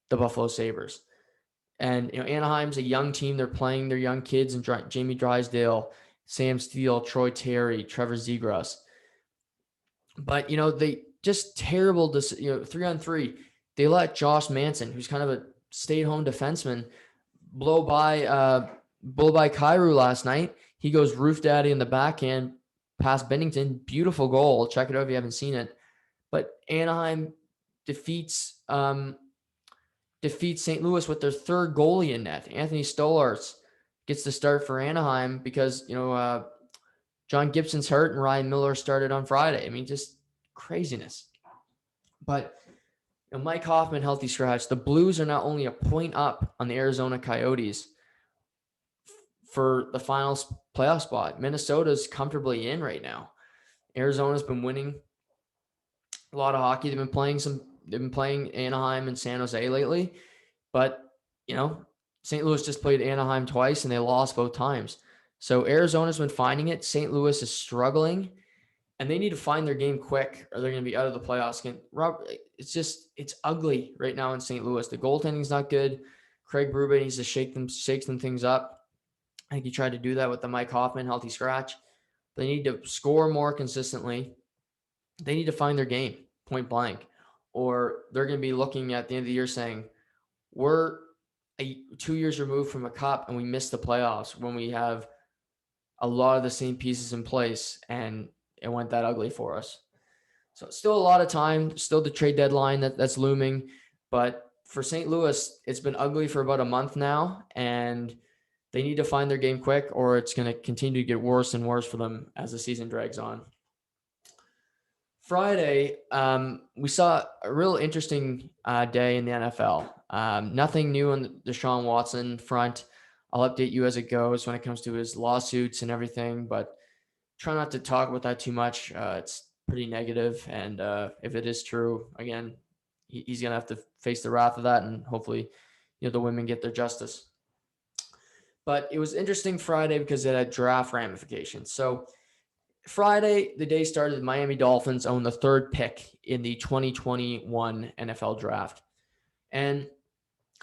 the Buffalo Sabres. And Anaheim's a young team. They're playing their young kids and Jamie Drysdale, Sam Steele, Troy Terry, Trevor Zegras. But, they just terrible, 3-on-3. They let Josh Manson, who's kind of a stay-at-home defenseman, blow by Kyrou last night. He goes roof daddy in the backhand past Binnington. Beautiful goal. Check it out if you haven't seen it. But Anaheim defeats St. Louis with their 3rd goalie in net. Anthony Stolarz gets the start for Anaheim because, John Gibson's hurt and Ryan Miller started on Friday. I mean, just craziness. But Mike Hoffman, healthy scratch. The Blues are not only a point up on the Arizona Coyotes for the finals playoff spot. Minnesota's comfortably in right now. Arizona's been winning a lot of hockey. They've been playing Anaheim and San Jose lately, but St. Louis just played Anaheim twice and they lost both times. So Arizona's been finding it. St. Louis is struggling, and they need to find their game quick or they're going to be out of the playoffs. It's ugly right now in St. Louis. The goaltending's not good. Craig Berube needs to shake some things up. I think he tried to do that with the Mike Hoffman healthy scratch. They need to score more consistently. They need to find their game, point blank, or they're going to be looking at the end of the year saying, we're 2 years removed from a cup and we missed the playoffs when we have a lot of the same pieces in place, and it went that ugly for us. So still a lot of time, still the trade deadline that's looming. But for St. Louis, it's been ugly for about a month now, and they need to find their game quick, or it's going to continue to get worse and worse for them as the season drags on. Friday, we saw a real interesting day in the NFL. Nothing new on the Deshaun Watson front. I'll update you as it goes when it comes to his lawsuits and everything, but try not to talk about that too much. It's pretty negative, and if it is true, again, he's going to have to face the wrath of that, and hopefully, the women get their justice. But it was interesting Friday because it had draft ramifications. So Friday, the day started, the Miami Dolphins own the third pick in the 2021 NFL draft. And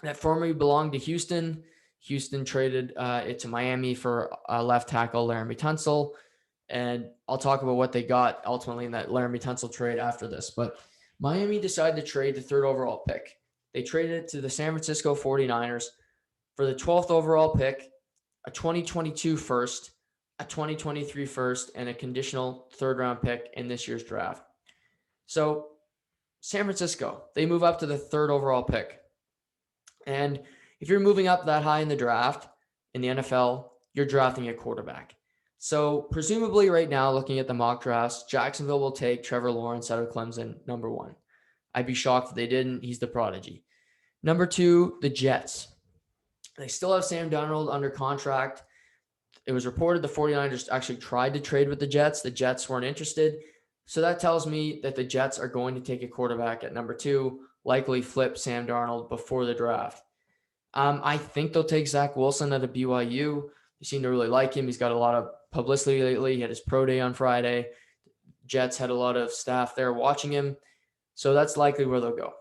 that formerly belonged to Houston. Houston traded it to Miami for left tackle Laremy Tunsil. And I'll talk about what they got ultimately in that Laremy Tunsil trade after this. But Miami decided to trade the third overall pick. They traded it to the San Francisco 49ers for the 12th overall pick, a 2022 first, a 2023 first, and a conditional third-round pick in this year's draft. So San Francisco, they move up to the third overall pick. And if you're moving up that high in the draft in the NFL, you're drafting a quarterback. So presumably right now, looking at the mock drafts, Jacksonville will take Trevor Lawrence out of Clemson, number 1. I'd be shocked if they didn't. He's the prodigy. Number 2, the Jets. They still have Sam Darnold under contract. It was reported the 49ers actually tried to trade with the Jets. The Jets weren't interested. So that tells me that the Jets are going to take a quarterback at number 2, likely flip Sam Darnold before the draft. I think they'll take Zach Wilson out of BYU. They seem to really like him. He's got a lot of publicity lately. He had his pro day on Friday. Jets had a lot of staff there watching him. So that's likely where they'll go.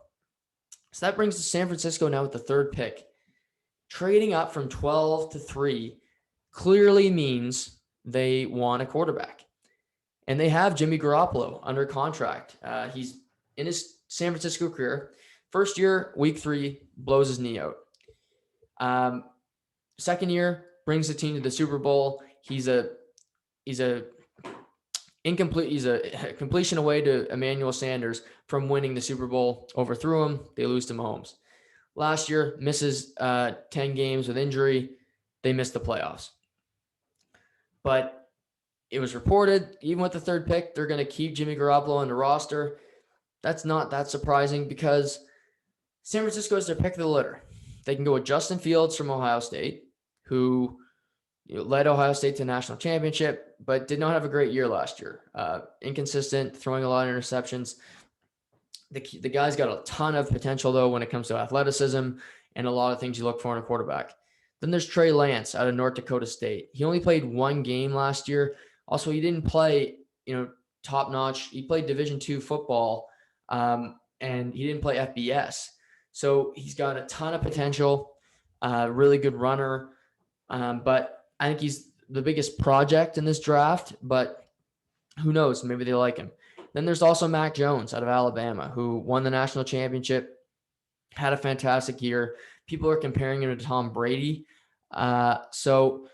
So that brings us to San Francisco now with the third pick. Trading up from 12 to 3 clearly means they want a quarterback. And they have Jimmy Garoppolo under contract. He's in his San Francisco career. First year, week 3, blows his knee out. Second year, brings the team to the Super Bowl. He's a completion away to Emmanuel Sanders from winning the Super Bowl. Overthrew him. They lose to Mahomes. Last year, misses 10 games with injury. They missed the playoffs. But it was reported, even with the third pick, they're going to keep Jimmy Garoppolo on the roster. That's not that surprising because San Francisco is their pick of the litter. They can go with Justin Fields from Ohio State, who led Ohio State to the national championship, but did not have a great year last year. Inconsistent, throwing a lot of interceptions. The guy's got a ton of potential, though, when it comes to athleticism and a lot of things you look for in a quarterback. Then there's Trey Lance out of North Dakota State. He only played 1 game last year. Also, he didn't play, top-notch. He played Division II football, and he didn't play FBS. So he's got a ton of potential, really good runner. But I think he's the biggest project in this draft, but who knows? Maybe they like him. Then there's also Mac Jones out of Alabama, who won the national championship, had a fantastic year. People are comparing him to Tom Brady. So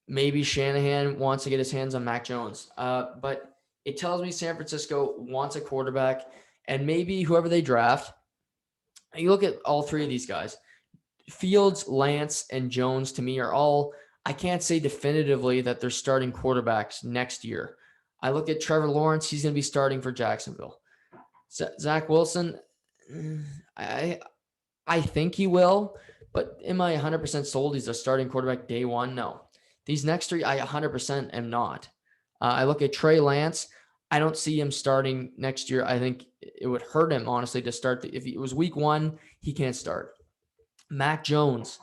maybe Shanahan wants to get his hands on Mac Jones. But it tells me San Francisco wants a quarterback, and maybe whoever they draft, you look at all 3 of these guys, Fields, Lance, and Jones, to me, are all, I can't say definitively that they're starting quarterbacks next year. I look at Trevor Lawrence, he's going to be starting for Jacksonville. Zach Wilson, I think he will, but am I 100% sold he's a starting quarterback day 1? No. These next 3, I 100% am not. I look at Trey Lance. I don't see him starting next year. I think it would hurt him, honestly, to start. If it was week 1, he can't start. Mac Jones,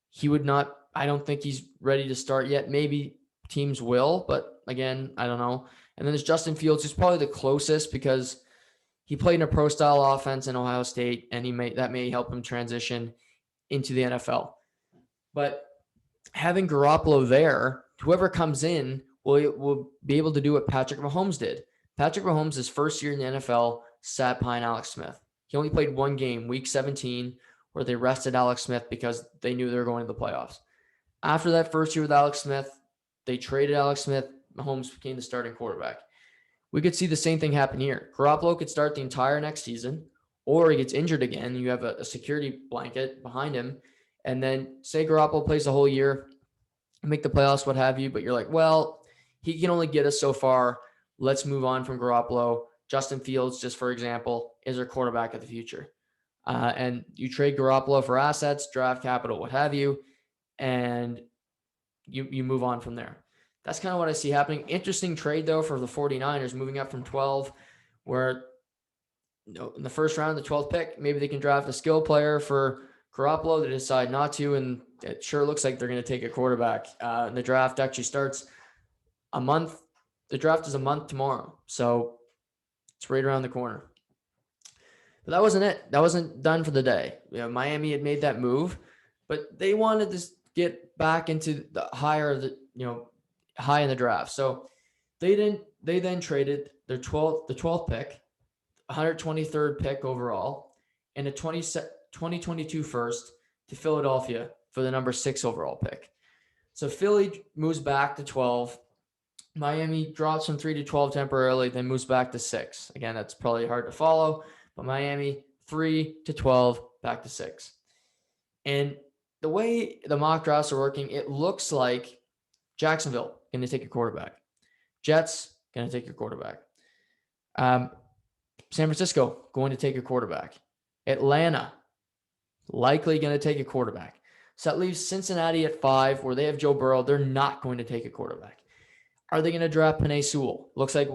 he would not. I don't think he's ready to start yet. Maybe teams will, but again, I don't know. And then there's Justin Fields, who's probably the closest because he played in a pro-style offense in Ohio State, and that may help him transition into the NFL. But having Garoppolo there, whoever comes in will be able to do what Patrick Mahomes did. Patrick Mahomes, his first year in the NFL, sat behind Alex Smith. He only played 1 game, week 17, where they rested Alex Smith because they knew they were going to the playoffs. After that first year with Alex Smith, they traded Alex Smith. Mahomes became the starting quarterback. We could see the same thing happen here. Garoppolo could start the entire next season, or he gets injured again, and you have a security blanket behind him. And then say Garoppolo plays the whole year, make the playoffs, what have you, but you're like, well, he can only get us so far. Let's move on from Garoppolo. Justin Fields, just for example, is our quarterback of the future. And you trade Garoppolo for assets, draft capital, what have you, and you move on from there. That's kind of what I see happening. Interesting trade, though, for the 49ers, moving up from 12, where in the first round, the 12th pick, maybe they can draft a skill player for Garoppolo. They decide not to, and it sure looks like they're going to take a quarterback. And the draft actually starts a month. The draft is a month tomorrow, so it's right around the corner. But that wasn't it. That wasn't done for the day. Miami had made that move, but they wanted to get back into the higher, high in the draft. So they then traded the 12th pick, 123rd pick overall, and a 2022 first to Philadelphia for the number 6 overall pick. So Philly moves back to 12. Miami drops from 3 to 12 temporarily, then moves back to 6. Again, that's probably hard to follow, but Miami 3 to 12, back to 6. And the way the mock drafts are working, it looks like Jacksonville going to take a quarterback. Jets going to take your quarterback. San Francisco going to take a quarterback. Atlanta likely going to take a quarterback. So that leaves Cincinnati at 5, where they have Joe Burrow. They're not going to take a quarterback. Are they going to draft Penei Sewell? Looks like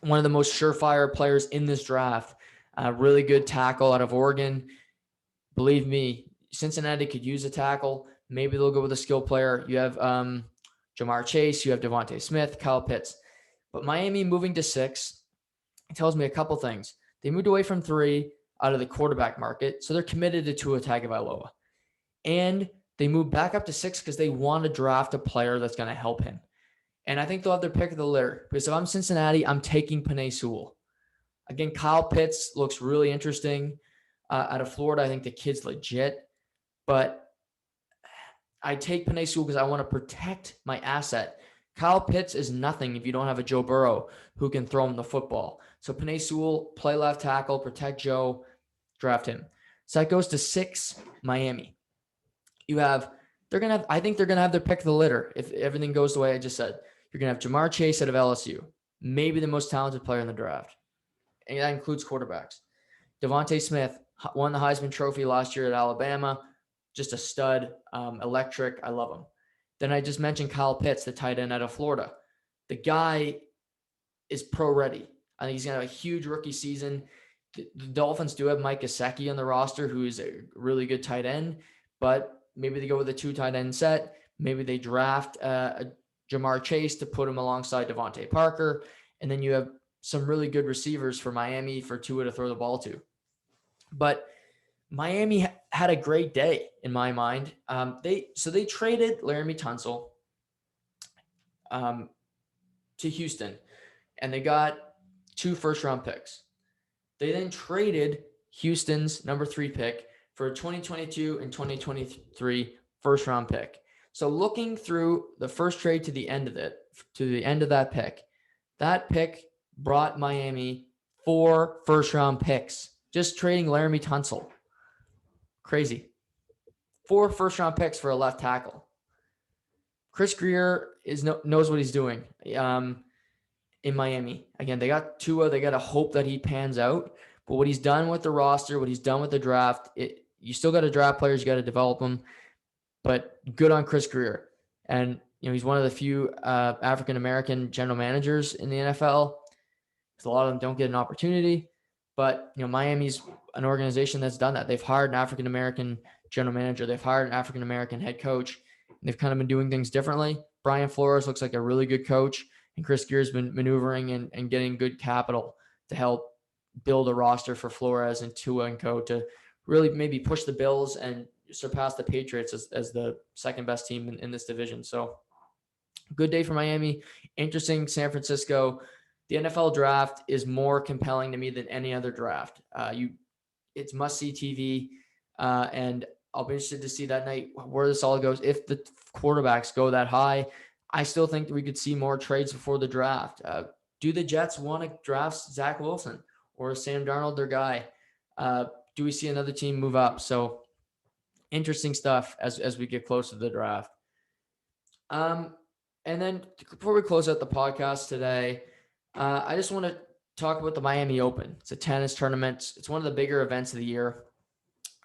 one of the most surefire players in this draft. Really good tackle out of Oregon. Believe me, Cincinnati could use a tackle. Maybe they'll go with a skill player. You have Jamar Chase. You have Devontae Smith, Kyle Pitts. But Miami moving to 6, it tells me a couple things. They moved away from 3 out of the quarterback market, so they're committed to Tua Tagovailoa. And they moved back up to 6 because they want to draft a player that's going to help him. And I think they'll have their pick of the litter. Because if I'm Cincinnati, I'm taking Penei Sewell. Again, Kyle Pitts looks really interesting. Out of Florida, I think the kid's legit. But I take Penei Sewell because I want to protect my asset. Kyle Pitts is nothing if you don't have a Joe Burrow who can throw him the football. So Penei Sewell, play left tackle, protect Joe, draft him. So that goes to 6, Miami. I think they're going to have their pick of the litter if everything goes the way I just said. You're going to have Jamar Chase out of LSU, maybe the most talented player in the draft. And that includes quarterbacks. Devontae Smith won the Heisman Trophy last year at Alabama. Just a stud, electric. I love him. Then I just mentioned Kyle Pitts, the tight end out of Florida. The guy is pro ready. I think he's going to have a huge rookie season. The Dolphins do have Mike Gesicki on the roster, who is a really good tight end, but maybe they go with a 2 tight end set. Maybe they draft Jamar Chase to put him alongside Devontae Parker. And then you have some really good receivers for Miami for Tua to throw the ball to. But Miami had a great day in my mind. They traded Laramie Tunsil to Houston, and they got 2 first-round picks. They then traded Houston's number 3 pick for a 2022 and 2023 first-round pick. So looking through the first trade to the end of that pick brought Miami 4 first-round picks, just trading Laramie Tunsil. Crazy. 4 first-round picks for a left tackle. Chris Grier knows what he's doing in Miami. Again, they got Tua. They got to hope that he pans out. But what he's done with the roster, what he's done with the draft, you still got to draft players. You got to develop them. But good on Chris Grier. And he's one of the few African-American general managers in the NFL. Because a lot of them don't get an opportunity. But Miami's an organization that's done that. They've hired an African-American general manager. They've hired an African-American head coach. And they've kind of been doing things differently. Brian Flores looks like a really good coach. And Chris Grier's been maneuvering and getting good capital to help build a roster for Flores and Tua and co to really maybe push the Bills and surpass the Patriots as the second best team in this division. So good day for Miami. Interesting, San Francisco. The NFL draft is more compelling to me than any other draft. It's must-see TV, and I'll be interested to see that night where this all goes. If the quarterbacks go that high, I still think that we could see more trades before the draft. Do the Jets want to draft Zach Wilson or Sam Darnold, their guy? Do we see another team move up? So interesting stuff as we get close to the draft. And then before we close out the podcast today, I just want to talk about the Miami Open. It's a tennis tournament. It's one of the bigger events of the year.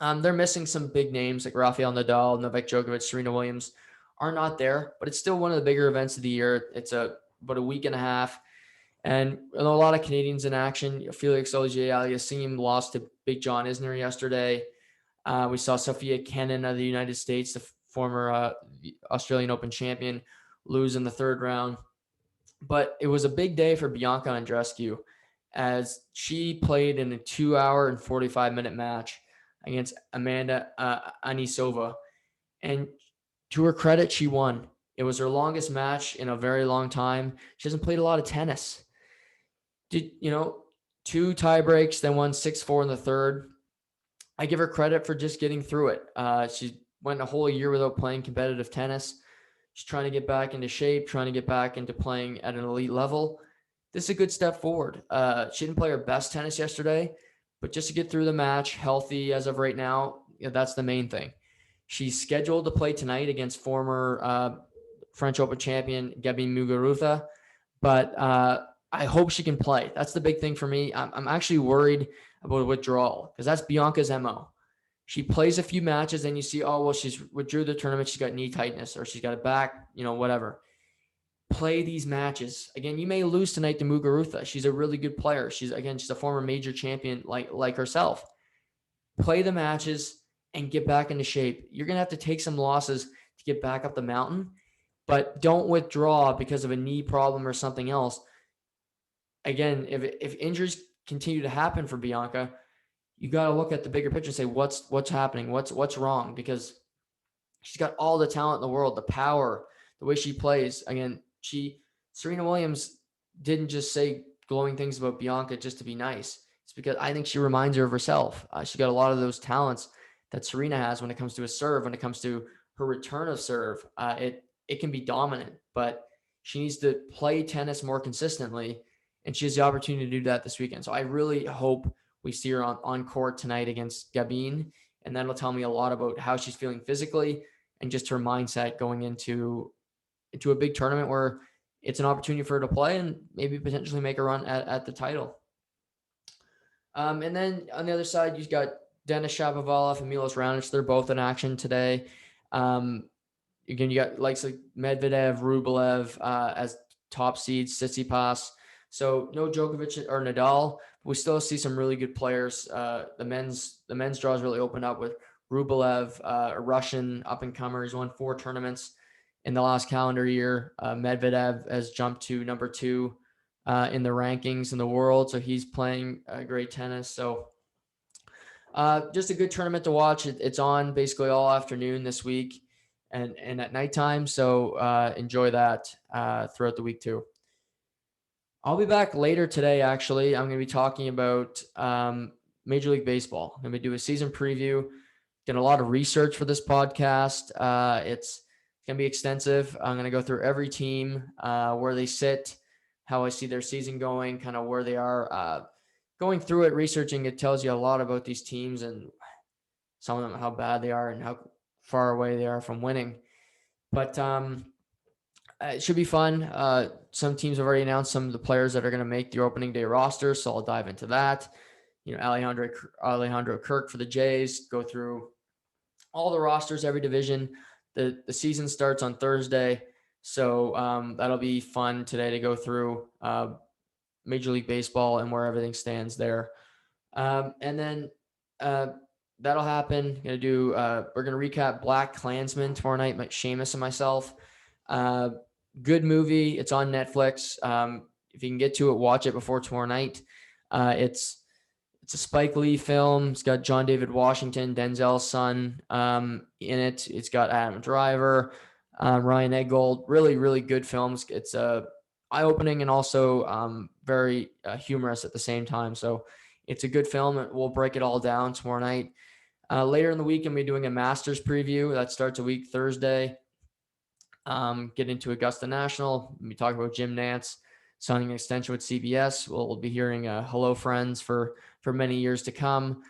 They're missing some big names like Rafael Nadal, Novak Djokovic, Serena Williams are not there, but it's still one of the bigger events of the year. It's about a week and a half. And a lot of Canadians in action. Felix Auger-Aliassime lost to Big John Isner yesterday. We saw Sophia Kenin of the United States, the former Australian Open champion, lose in the third round. But it was a big day for Bianca Andreescu as she played in a 2-hour and 45-minute match against Amanda Anisova. And to her credit, she won. It was her longest match in a very long time. She hasn't played a lot of tennis. Did 2 tie breaks, then won 6-4 in the third. I give her credit for just getting through it. She went a whole year without playing competitive tennis. She's trying to get back into shape, trying to get back into playing at an elite level. This is a good step forward. She didn't play her best tennis yesterday, but just to get through the match healthy as of right now, that's the main thing. She's scheduled to play tonight against former French Open champion Gabby Muguruza, but I hope she can play. That's the big thing for me. I'm actually worried about a withdrawal because that's Bianca's MO. She plays a few matches and you see, oh, well, she's withdrew the tournament. She's got knee tightness or she's got a back, whatever. Play these matches. Again, you may lose tonight to Muguruza. She's a really good player. She's a former major champion like herself. Play the matches and get back into shape. You're going to have to take some losses to get back up the mountain, but don't withdraw because of a knee problem or something else. Again, if injuries continue to happen for Bianca, you got to look at the bigger picture and say, what's happening? What's wrong? Because she's got all the talent in the world, the power, the way she plays. Again, Serena Williams didn't just say glowing things about Bianca just to be nice. It's because I think she reminds her of herself. She got a lot of those talents that Serena has when it comes to a serve, when it comes to her return of serve. It can be dominant, but she needs to play tennis more consistently, and she has the opportunity to do that this weekend. So I really hope we see her on court tonight against Gabine, and that'll tell me a lot about how she's feeling physically and just her mindset going into a big tournament where it's an opportunity for her to play and maybe potentially make a run at the title. And then on the other side, you've got Denis Shapovalov and Milos Raonic. They're both in action today. Again, you got likes like Medvedev, Rublev as top seeds, Tsitsipas. So no Djokovic or Nadal. We still see some really good players. The men's draws really opened up with Rublev, a Russian up-and-comer. He's won 4 tournaments in the last calendar year. Medvedev has jumped to number 2 in the rankings in the world. So he's playing great tennis. So just a good tournament to watch. It's on basically all afternoon this week and at nighttime. So enjoy that throughout the week too. I'll be back later today, actually. I'm going to be talking about Major League Baseball. I'm going to do a season preview. Did a lot of research for this podcast. It's going to be extensive. I'm going to go through every team, where they sit, how I see their season going, kind of where they are. Going through it, researching, it tells you a lot about these teams and some of them, how bad they are and how far away they are from winning. But it should be fun. Some teams have already announced some of the players that are going to make the opening day roster, so I'll dive into that. Alejandro Kirk for the Jays, go through all the rosters, every division. The season starts on Thursday, so that'll be fun today to go through Major League Baseball and where everything stands there. And then that'll happen. We're gonna recap Black Klansman tomorrow night. Seamus and myself. Good movie. It's on Netflix. If you can get to it, watch it before tomorrow night. It's a Spike Lee film. It's got John David Washington, Denzel's son, in it. It's got Adam Driver, Ryan Eggold. Really, really good films. It's eye-opening and also very humorous at the same time. So it's a good film. We'll break it all down tomorrow night. Later in the week, I'm going to be doing a Masters preview. That starts a week Thursday. Get into Augusta National. We'll be talking about Jim Nance. signing an extension with CBS. We'll be hearing Hello Friends for many years to come.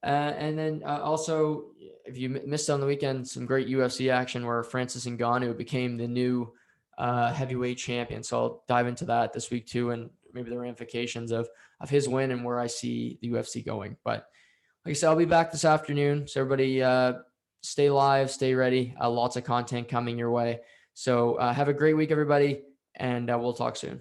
And then also, if you missed on the weekend, some great UFC action where Francis Ngannou became the new heavyweight champion. So I'll dive into that this week too, and maybe the ramifications of his win and where I see the UFC going. But like I said, I'll be back this afternoon. So everybody stay live, stay ready. Lots of content coming your way. So have a great week, everybody, and we'll talk soon.